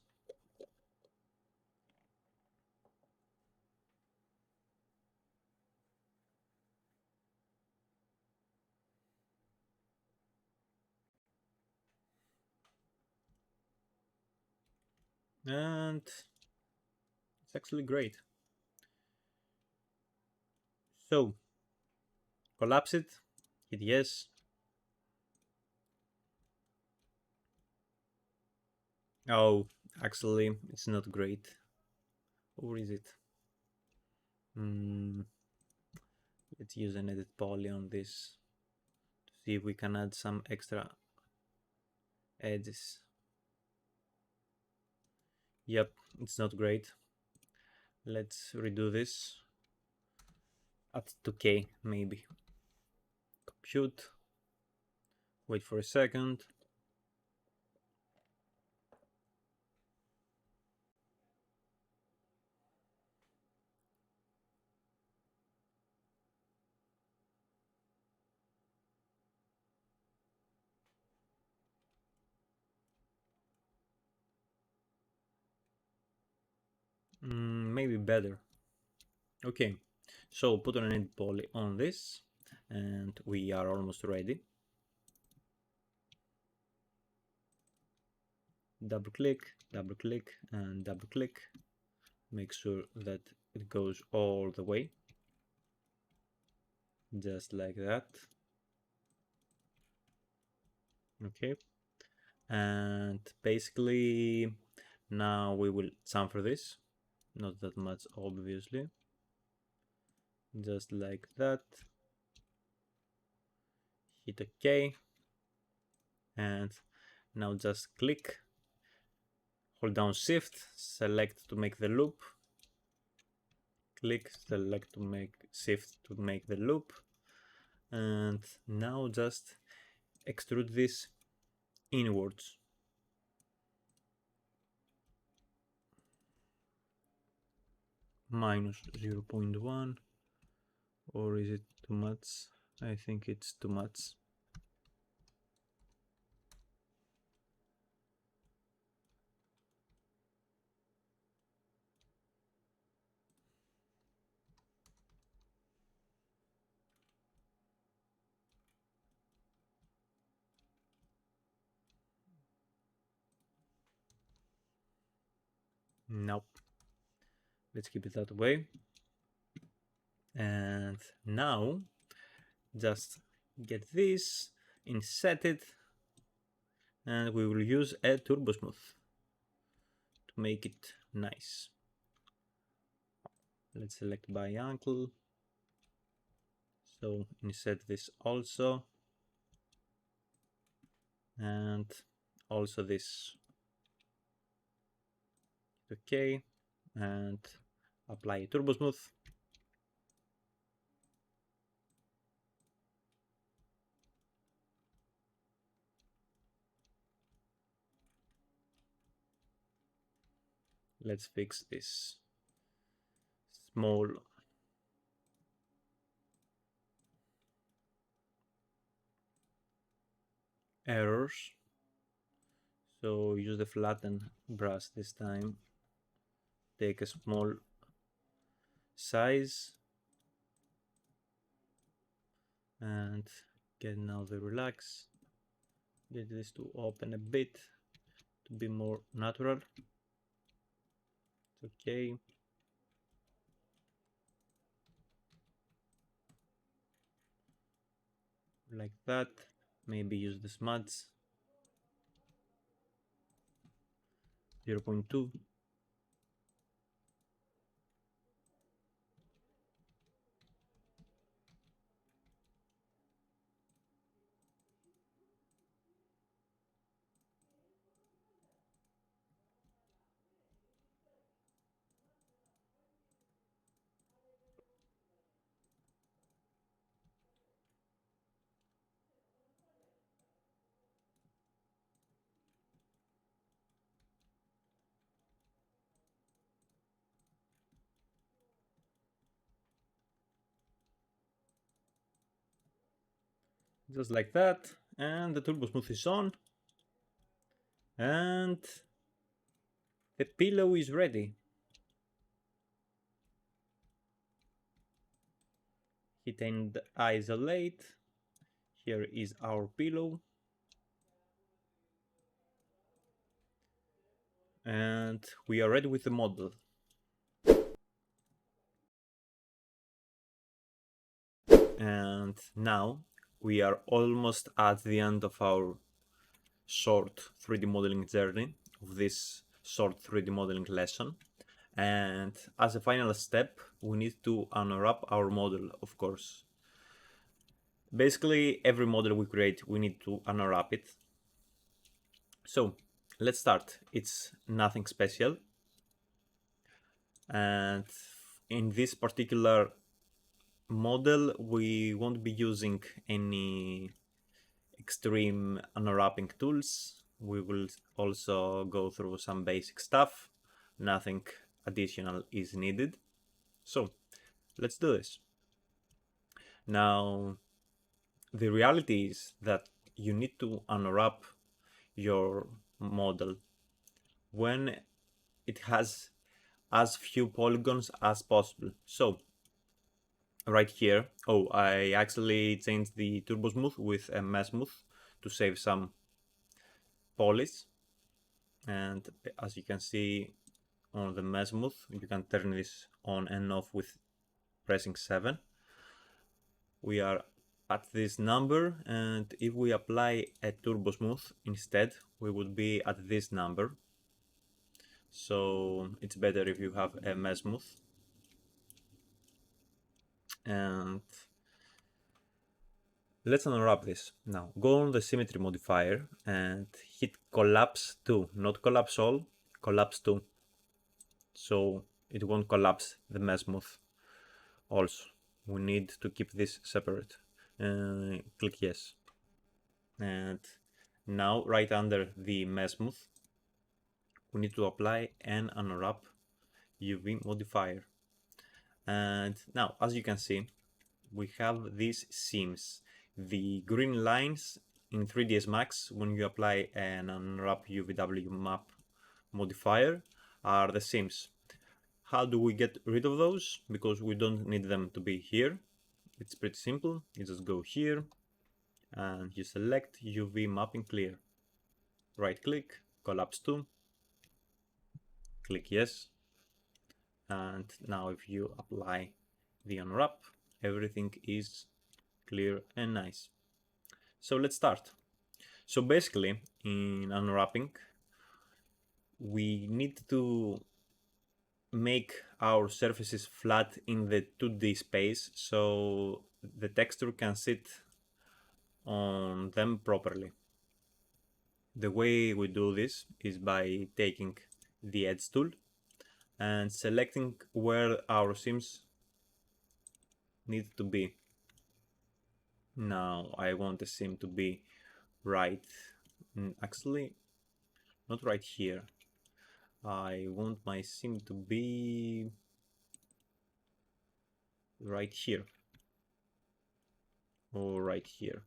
And it's actually great. So collapse it, hit yes. Oh, actually it's not great. Or is it? Let's use an edit poly on this to see if we can add some extra edges. Yep, it's not great. Let's redo this at 2K maybe. Compute. Wait for a second. maybe better. Okay, so put an edit poly on this, and we are almost ready. Double click, and double click. Make sure that it goes all the way, just like that. Okay, and basically now we will chamfer this, not that much obviously, just like that. Hit OK, and now just click, hold down Shift, select to make the loop, click, select to make Shift to make the loop, and now just extrude this inwards. Minus 0.1, or is it too much? I think it's too much. Nope. Let's keep it that way. And now just get this, inset it, and we will use a turbo smooth to make it nice. Let's select by uncle. So inset this also, and also this. Okay, and apply turbo smooth. Let's fix this small errors. So use the flatten brush this time. Take a small size and get now the relax. Get this to open a bit to be more natural. It's okay. Like that. Maybe use the smudge. 0.2. Just like that. And the turbo smooth is on. And the pillow is ready. Hit and isolate. Here is our pillow. And we are ready with the model. And now we are almost at the end of our short 3D modeling journey, of this short 3D modeling lesson. And as a final step, we need to unwrap our model, of course. Basically, every model we create, we need to unwrap it. So let's start. It's nothing special. And in this particular model, we won't be using any extreme unwrapping tools. We will also go through some basic stuff. Nothing additional is needed. So let's do this. Now, the reality is that you need to unwrap your model when it has as few polygons as possible. So right here, oh, I actually changed the turbo smooth with a mesh smooth to save some polish, and as you can see on the mesh smooth, you can turn this on and off with pressing 7. We are at this number, and if we apply a turbo smooth instead, we would be at this number. So it's better if you have a mesh smooth. And let's unwrap this. Now go on the symmetry modifier and hit collapse 2, not collapse all, collapse 2. So it won't collapse the mesh smooth. Also, we need to keep this separate. Click yes. And now right under the mesh smooth, we need to apply an unwrap UV modifier. And now, as you can see, we have these seams. The green lines in 3ds Max, when you apply an unwrap UVW map modifier, are the seams. How do we get rid of those? Because we don't need them to be here. It's pretty simple. You just go here and you select UV mapping clear. Right click, collapse to, click yes. And now if you apply the unwrap, everything is clear and nice. So let's start. So basically, in unwrapping, we need to make our surfaces flat in the 2D space so the texture can sit on them properly. The way we do this is by taking the edge tool and selecting where our seams need to be. Now I want the seam to be right, actually not right here. I want my seam to be right here or right here.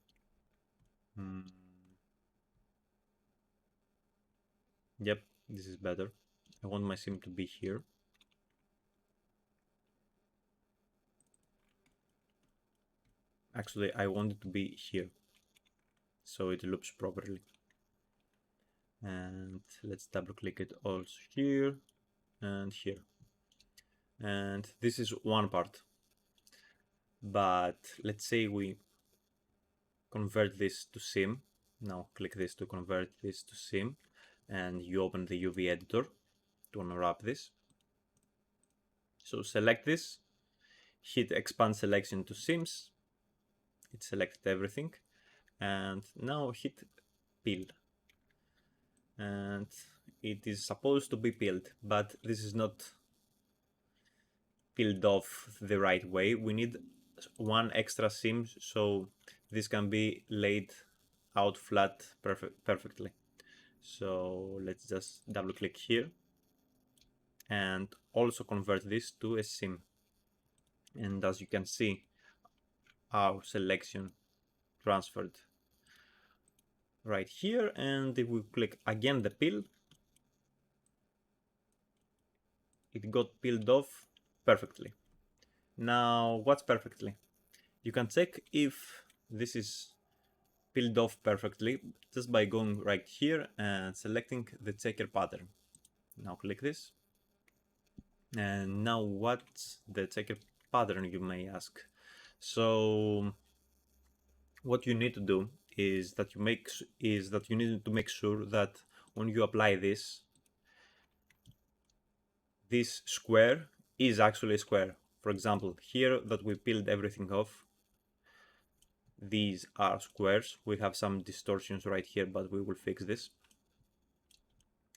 Yep, this is better. I want my seam to be here. Actually, I want it to be here so it loops properly. And let's double click it also here and here. And this is one part. But let's say we convert this to seam. Now click this to convert this to seam, and you open the UV editor to unwrap this. So select this, hit expand selection to seams. It selected everything, and now hit peel. And it is supposed to be peeled, but this is not peeled off the right way. We need one extra seam so this can be laid out flat perfectly. So let's just double click here and also convert this to a seam. And as you can see, our selection transferred right here. And if we click again the peel, it got peeled off perfectly. Now, what's perfectly? You can check if this is peeled off perfectly just by going right here and selecting the checker pattern. Now click this. And now what's the checker pattern, you may ask? So what you need to do is that you need to make sure that when you apply this square is actually a square. For example, here that we peeled everything off, these are squares. We have some distortions right here, but we will fix this.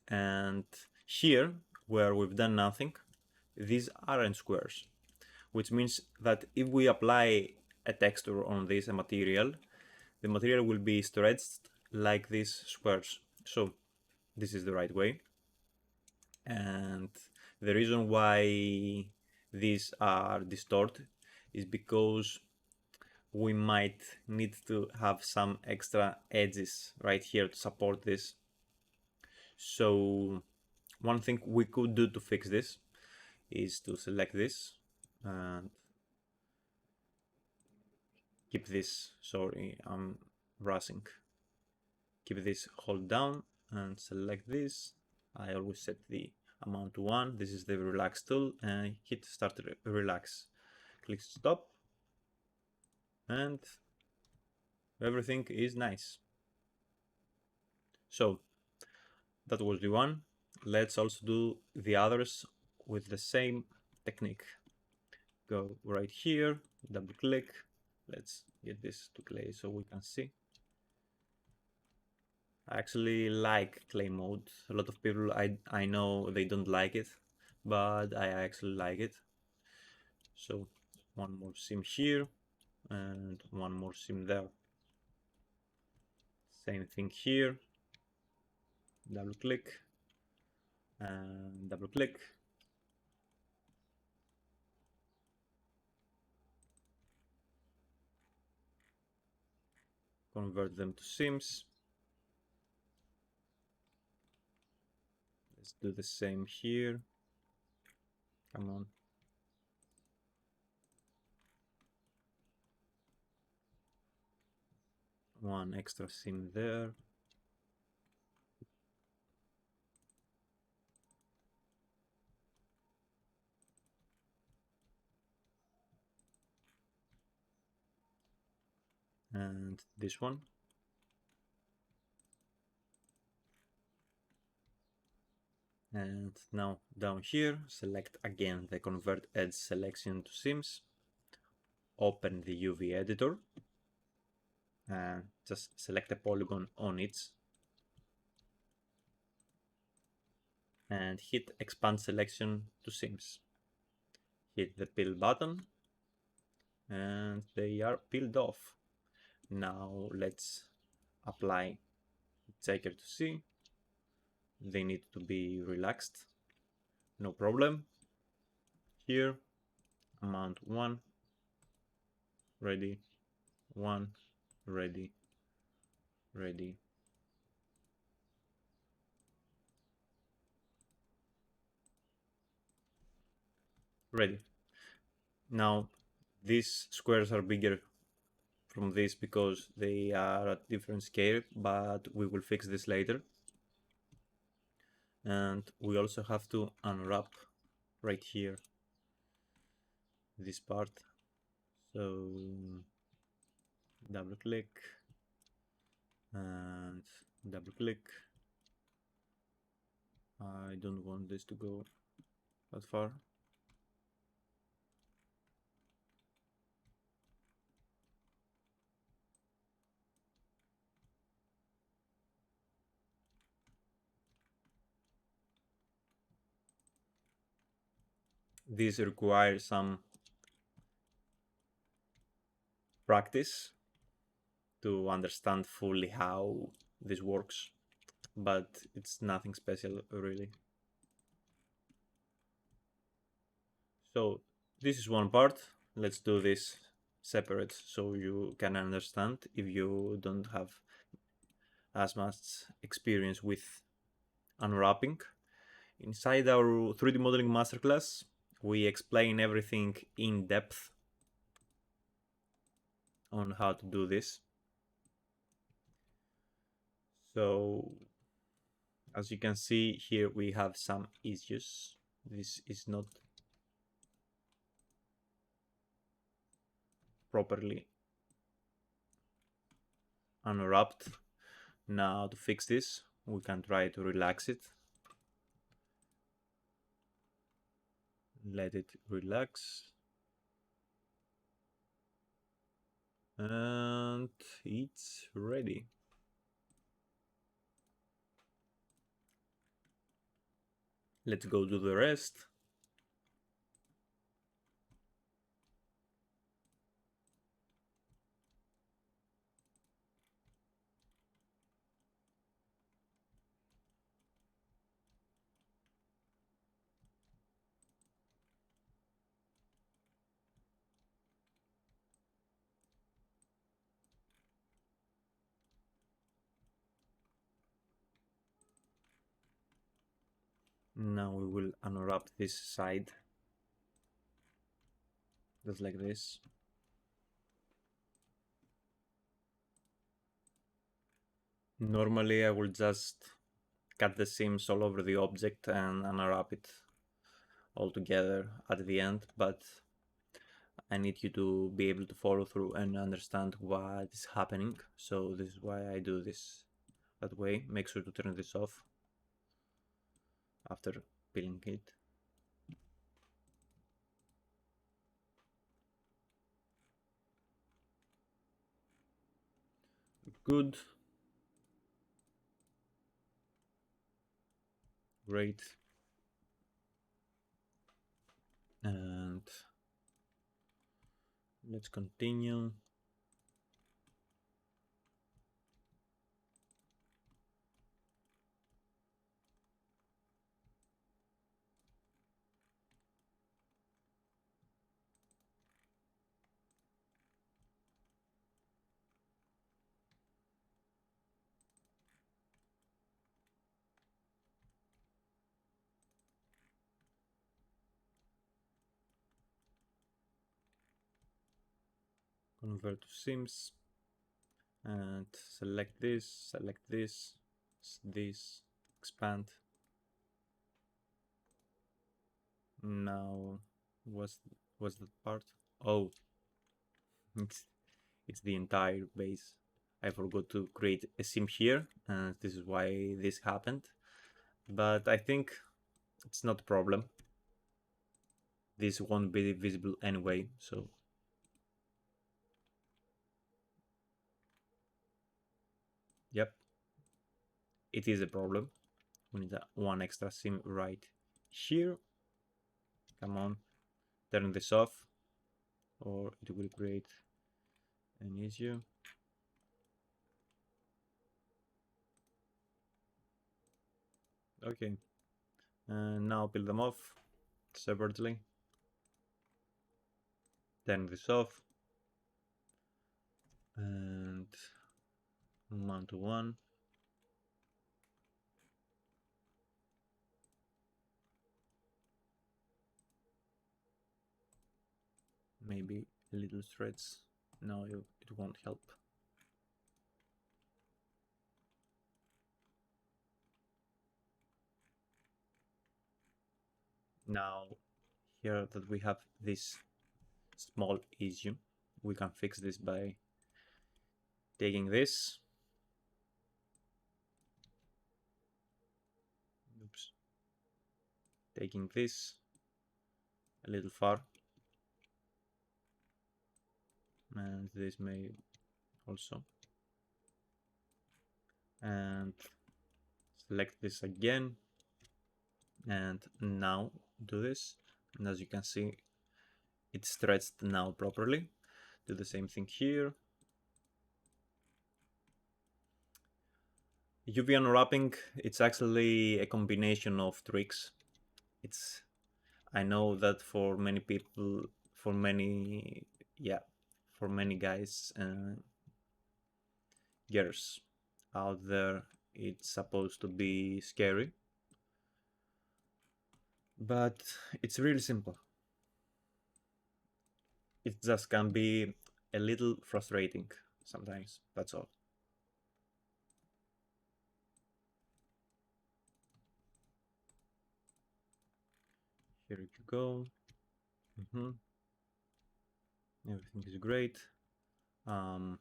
And here, where we've done nothing, these aren't squares, which means that if we apply a texture on this material, the material will be stretched like these squares. So this is the right way. And the reason why these are distorted is because we might need to have some extra edges right here to support this. So one thing we could do to fix this is to select this and keep this, sorry, I'm rushing. Keep this, hold down and select this. I always set the amount to 1. This is the relax tool, and hit start relax. Click stop, and everything is nice. So that was the one. Let's also do the others with the same technique. Go right here, double click. Let's get this to clay so we can see. I actually like clay mode. A lot of people I know they don't like it, but I actually like it. So one more sim here and one more sim there. Same thing here. Double click and double click. Convert them to sims. Let's do the same here. Come on. One extra sim there. And this one. And now down here, select again the convert edge selection to sims. Open the UV editor and just select a polygon on it and hit expand selection to sims. Hit the peel button and they are peeled off. Now let's apply checker to see. They need to be relaxed. No problem. Here, amount 1, ready, 1, ready, ready. Ready. Now these squares are bigger from this because they are at different scale, but we will fix this later. And we also have to unwrap right here this part. So double click and double click. I don't want this to go that far. This requires some practice to understand fully how this works, but it's nothing special really. So this is one part. Let's do this separate so you can understand if you don't have as much experience with unwrapping. Inside our 3D modeling masterclass, we explain everything in depth on how to do this. So as you can see here, we have some issues. This is not properly unwrapped. Now to fix this, we can try to relax it. Let it relax. And it's ready. Let's go do the rest. Now we will unwrap this side. just like this. Normally I will just cut the seams all over the object and unwrap it all together at the end, but I need you to be able to follow through and understand what is happening. So this is why I do this that way. Make sure to turn this off after peeling it. Good. Great. And let's continue. Convert to seams and select this, this, expand. Now, what's that part? Oh, it's it's the entire base. I forgot to create a seam here, and this is why this happened. But I think it's not a problem. This won't be visible anyway, so yep, it is a problem. We need one extra seam right here. Come on, turn this off, or it will create an issue. Okay, and now peel them off separately. Turn this off, and 1 to 1. Maybe a little threads. No, it won't help. Now, here that we have this small issue, we can fix this by taking this. Oops. Taking this a little far, and this may also, and select this again, and now do this, and as you can see, it's stretched now properly. Do the same thing here. UV unwrapping, it's actually a combination of tricks. I know that for many people, for many guys and girls out there, it's supposed to be scary, but it's really simple. It just can be a little frustrating sometimes, that's all. Here you go. Everything is great. Oh,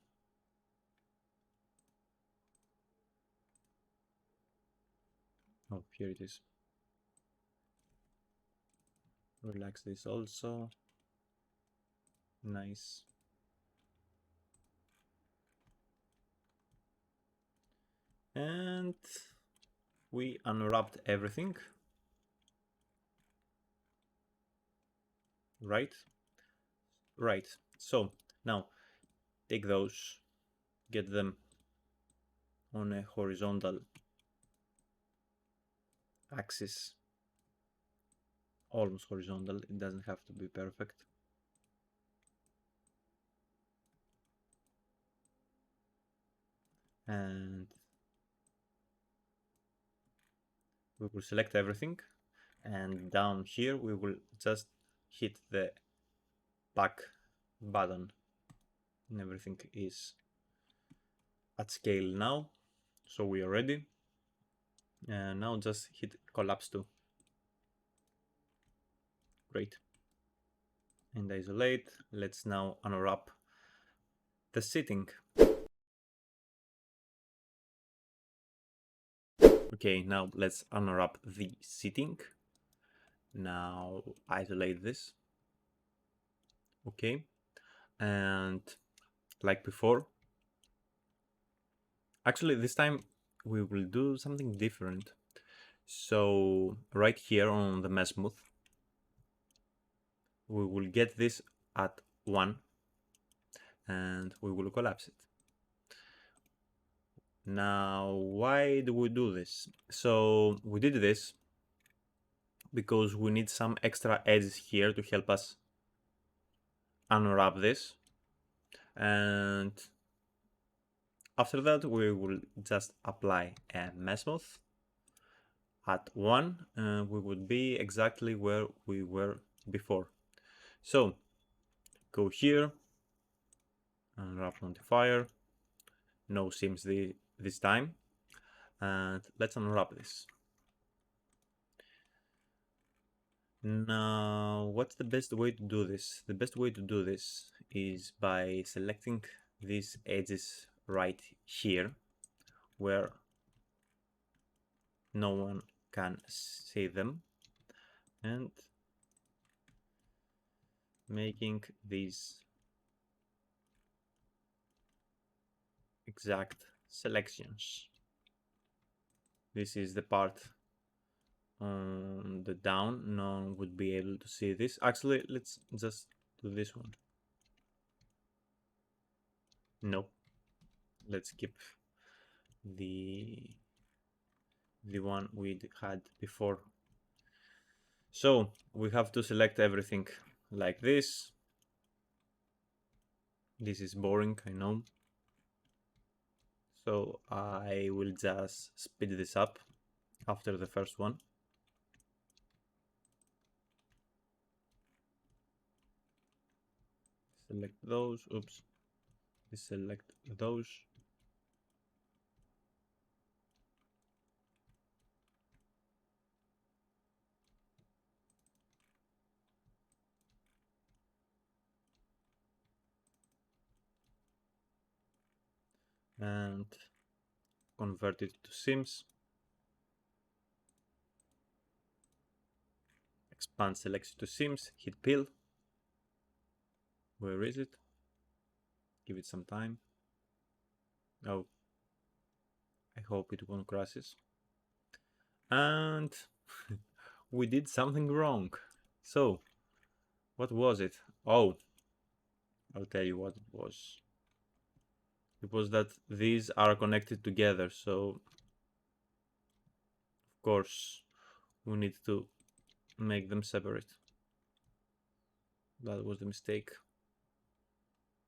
here it is. Relax this also. Nice. And we unwrapped everything. Right? Right. So now take those, get them on a horizontal axis, almost horizontal, it doesn't have to be perfect. And we will select everything, and down here we will just hit the back button, and everything is at scale now, so we are ready. And now just hit collapse to. Great. And isolate. Let's now unwrap the seating. Okay, now let's unwrap the seating. Now isolate this. Okay, and like before, actually this time we will do something different. So right here on the mesh smooth, we will get this at 1 and we will collapse it. Now, why do we do this? So we did this because we need some extra edges here to help us unwrap this. And after that, we will just apply a mesh smooth at 1 and we would be exactly where we were before. So go here, unwrap notifier, no seams this time, and let's unwrap this. Now, what's the best way to do this? The best way to do this is by selecting these edges right here, where no one can see them, and making these exact selections. This is the part on the down. No one would be able to see this. Actually, let's just do this one. Nope. Let's keep the one we had before. So we have to select everything like this. This is boring, I know. So I will just speed this up after the first one. Select those, oops. Select those. And convert it to seams. Expand selection to seams, hit peel. Where is it? Give it some time. Oh, I hope it won't crashes. And we did something wrong. So, what was it? Oh, I'll tell you what it was. It was that these are connected together, so of course we need to make them separate. That was the mistake.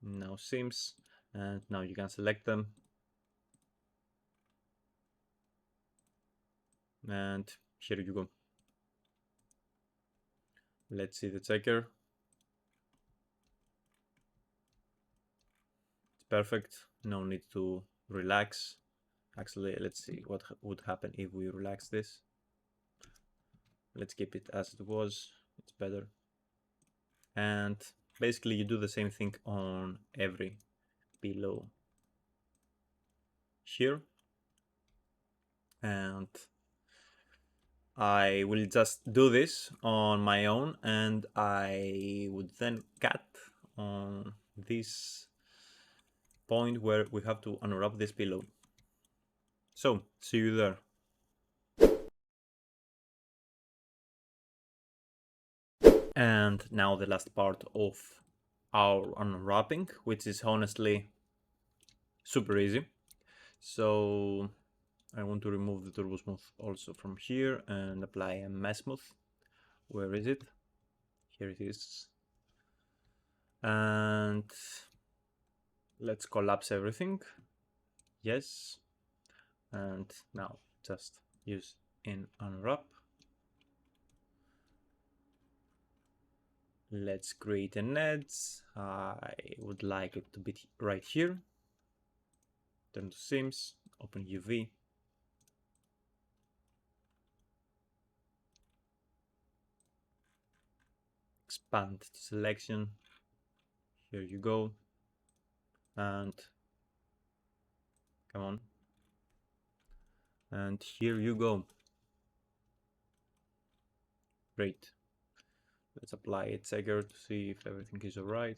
Now seams, and now you can select them. And here you go. Let's see the checker. It's perfect. No need to relax. Actually, let's see what would happen if we relax this. Let's keep it as it was. It's better. And basically you do the same thing on every pillow here. And I will just do this on my own, and I would then cut on this point where we have to unwrap this pillow. So, see you there. And now the last part of our unwrapping, which is honestly super easy. So I want to remove the turbo smooth also from here and apply a mesh smooth. Where is it? Here it is. And let's collapse everything. Yes. And now just use in unwrap. Let's create an edge. I would like it to be right here. Turn to seams, open UV. Expand to selection. Here you go. And come on. And here you go. Great. Let's apply a checker to see if everything is alright.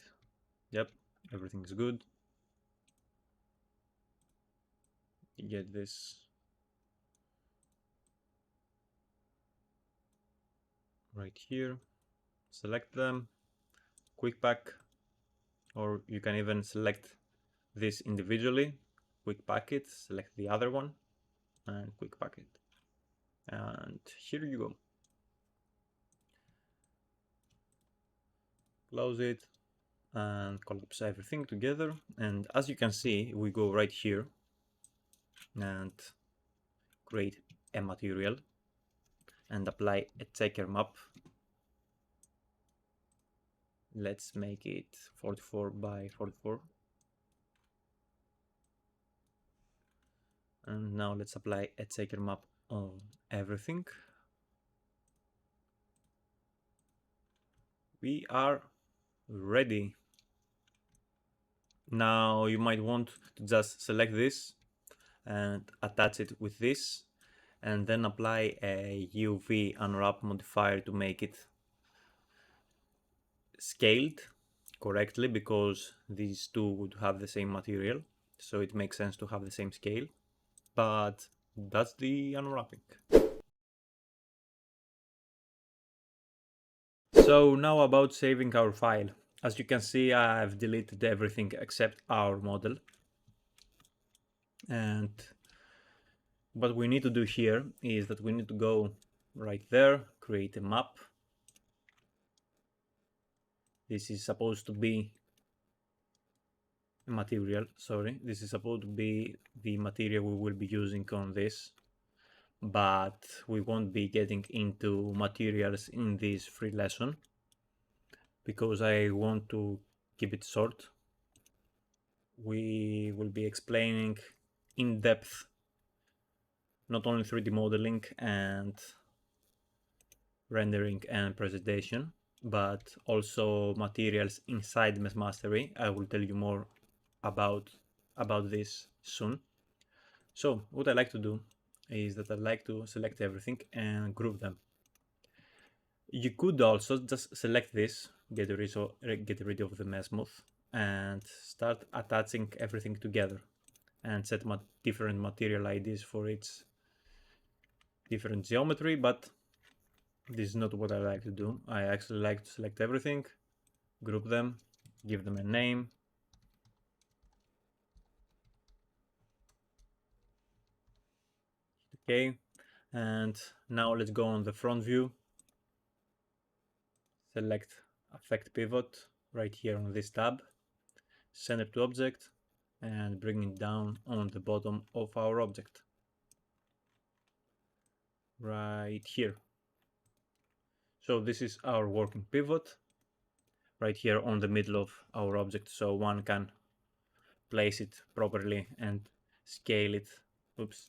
Yep, everything is good. You get this right here. Select them, quick pack, or you can even select this individually. Quick pack it, select the other one, and quick pack it. And here you go. Close it and collapse everything together. And as you can see, we go right here and create a material and apply a checker map. Let's make it 44 by 44. And now let's apply a checker map on everything. We are ready. Now you might want to just select this and attach it with this, and then apply a UV unwrap modifier to make it scaled correctly, because these two would have the same material, so it makes sense to have the same scale. But that's the unwrapping. So now about saving our file. As you can see, I've deleted everything except our model. And what we need to do here is that we need to go right there, create a map. This is supposed to be material, sorry. This is supposed to be the material we will be using on this, but we won't be getting into materials in this free lesson because I want to keep it short. We will be explaining in depth not only 3D modeling and rendering and presentation, but also materials inside Mesh Mastery. I will tell you more about this soon. So what I like to do is that I like to select everything and group them. You could also just select this, get rid of the mesh smooth, and start attaching everything together and set different material IDs for its different geometry, but this is not what I like to do. I actually like to select everything, group them, give them a name. Okay, and now let's go on the front view. Select Affect Pivot right here on this tab, center to object, and bring it down on the bottom of our object. Right here. So this is our working pivot right here on the middle of our object, so one can place it properly and scale it. Oops.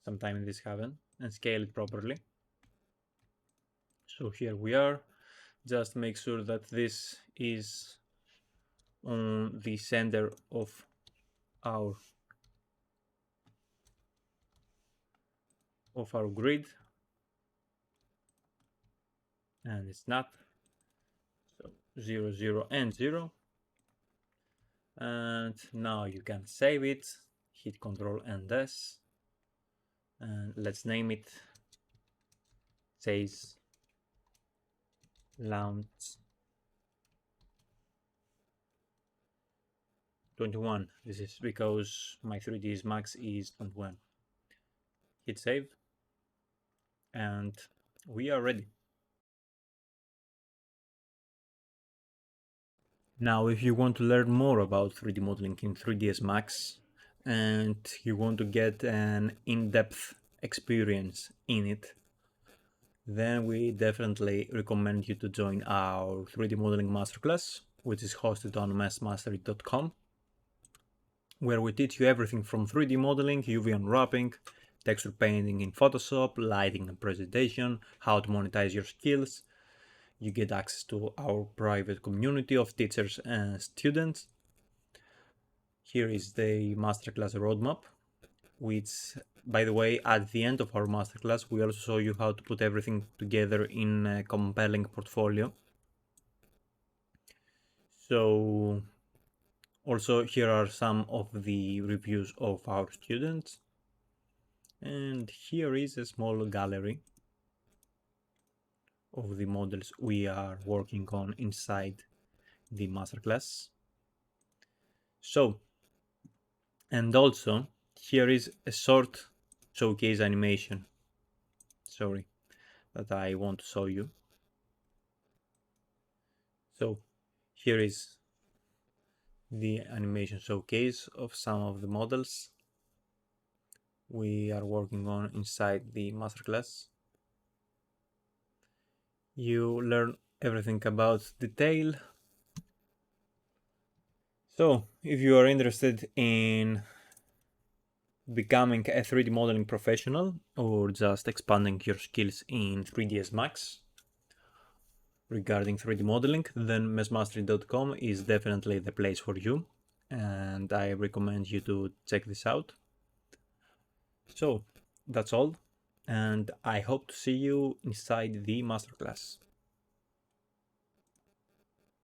Sometimes this happens, and scale it properly. So here we are. Just make sure that this is on the center of our grid, and it's not. So 0, 0, and 0. And now you can save it. Hit Ctrl and S, and let's name it. Says launch 21. This is because my 3ds Max is 21. Hit save, and we are ready. Now, if you want to learn more about 3D modeling in 3ds Max and you want to get an in-depth experience in it, then we definitely recommend you to join our 3D modeling masterclass, which is hosted on meshmastery.com, where we teach you everything from 3D modeling, UV unwrapping, texture painting in Photoshop, lighting and presentation, how to monetize your skills. You get access to our private community of teachers and students. Here is the masterclass roadmap, which, by the way, at the end of our masterclass, we also show you how to put everything together in a compelling portfolio. So also here are some of the reviews of our students. And here is a small gallery of the models we are working on inside the masterclass. So, and also here is a short showcase animation, that I want to show you. So here is the animation showcase of some of the models we are working on inside the masterclass. You learn everything about detail. So if you are interested in becoming a 3D modeling professional or just expanding your skills in 3ds Max regarding 3D modeling, then meshmastery.com is definitely the place for you, and I recommend you to check this out. So that's all, and I hope to see you inside the masterclass.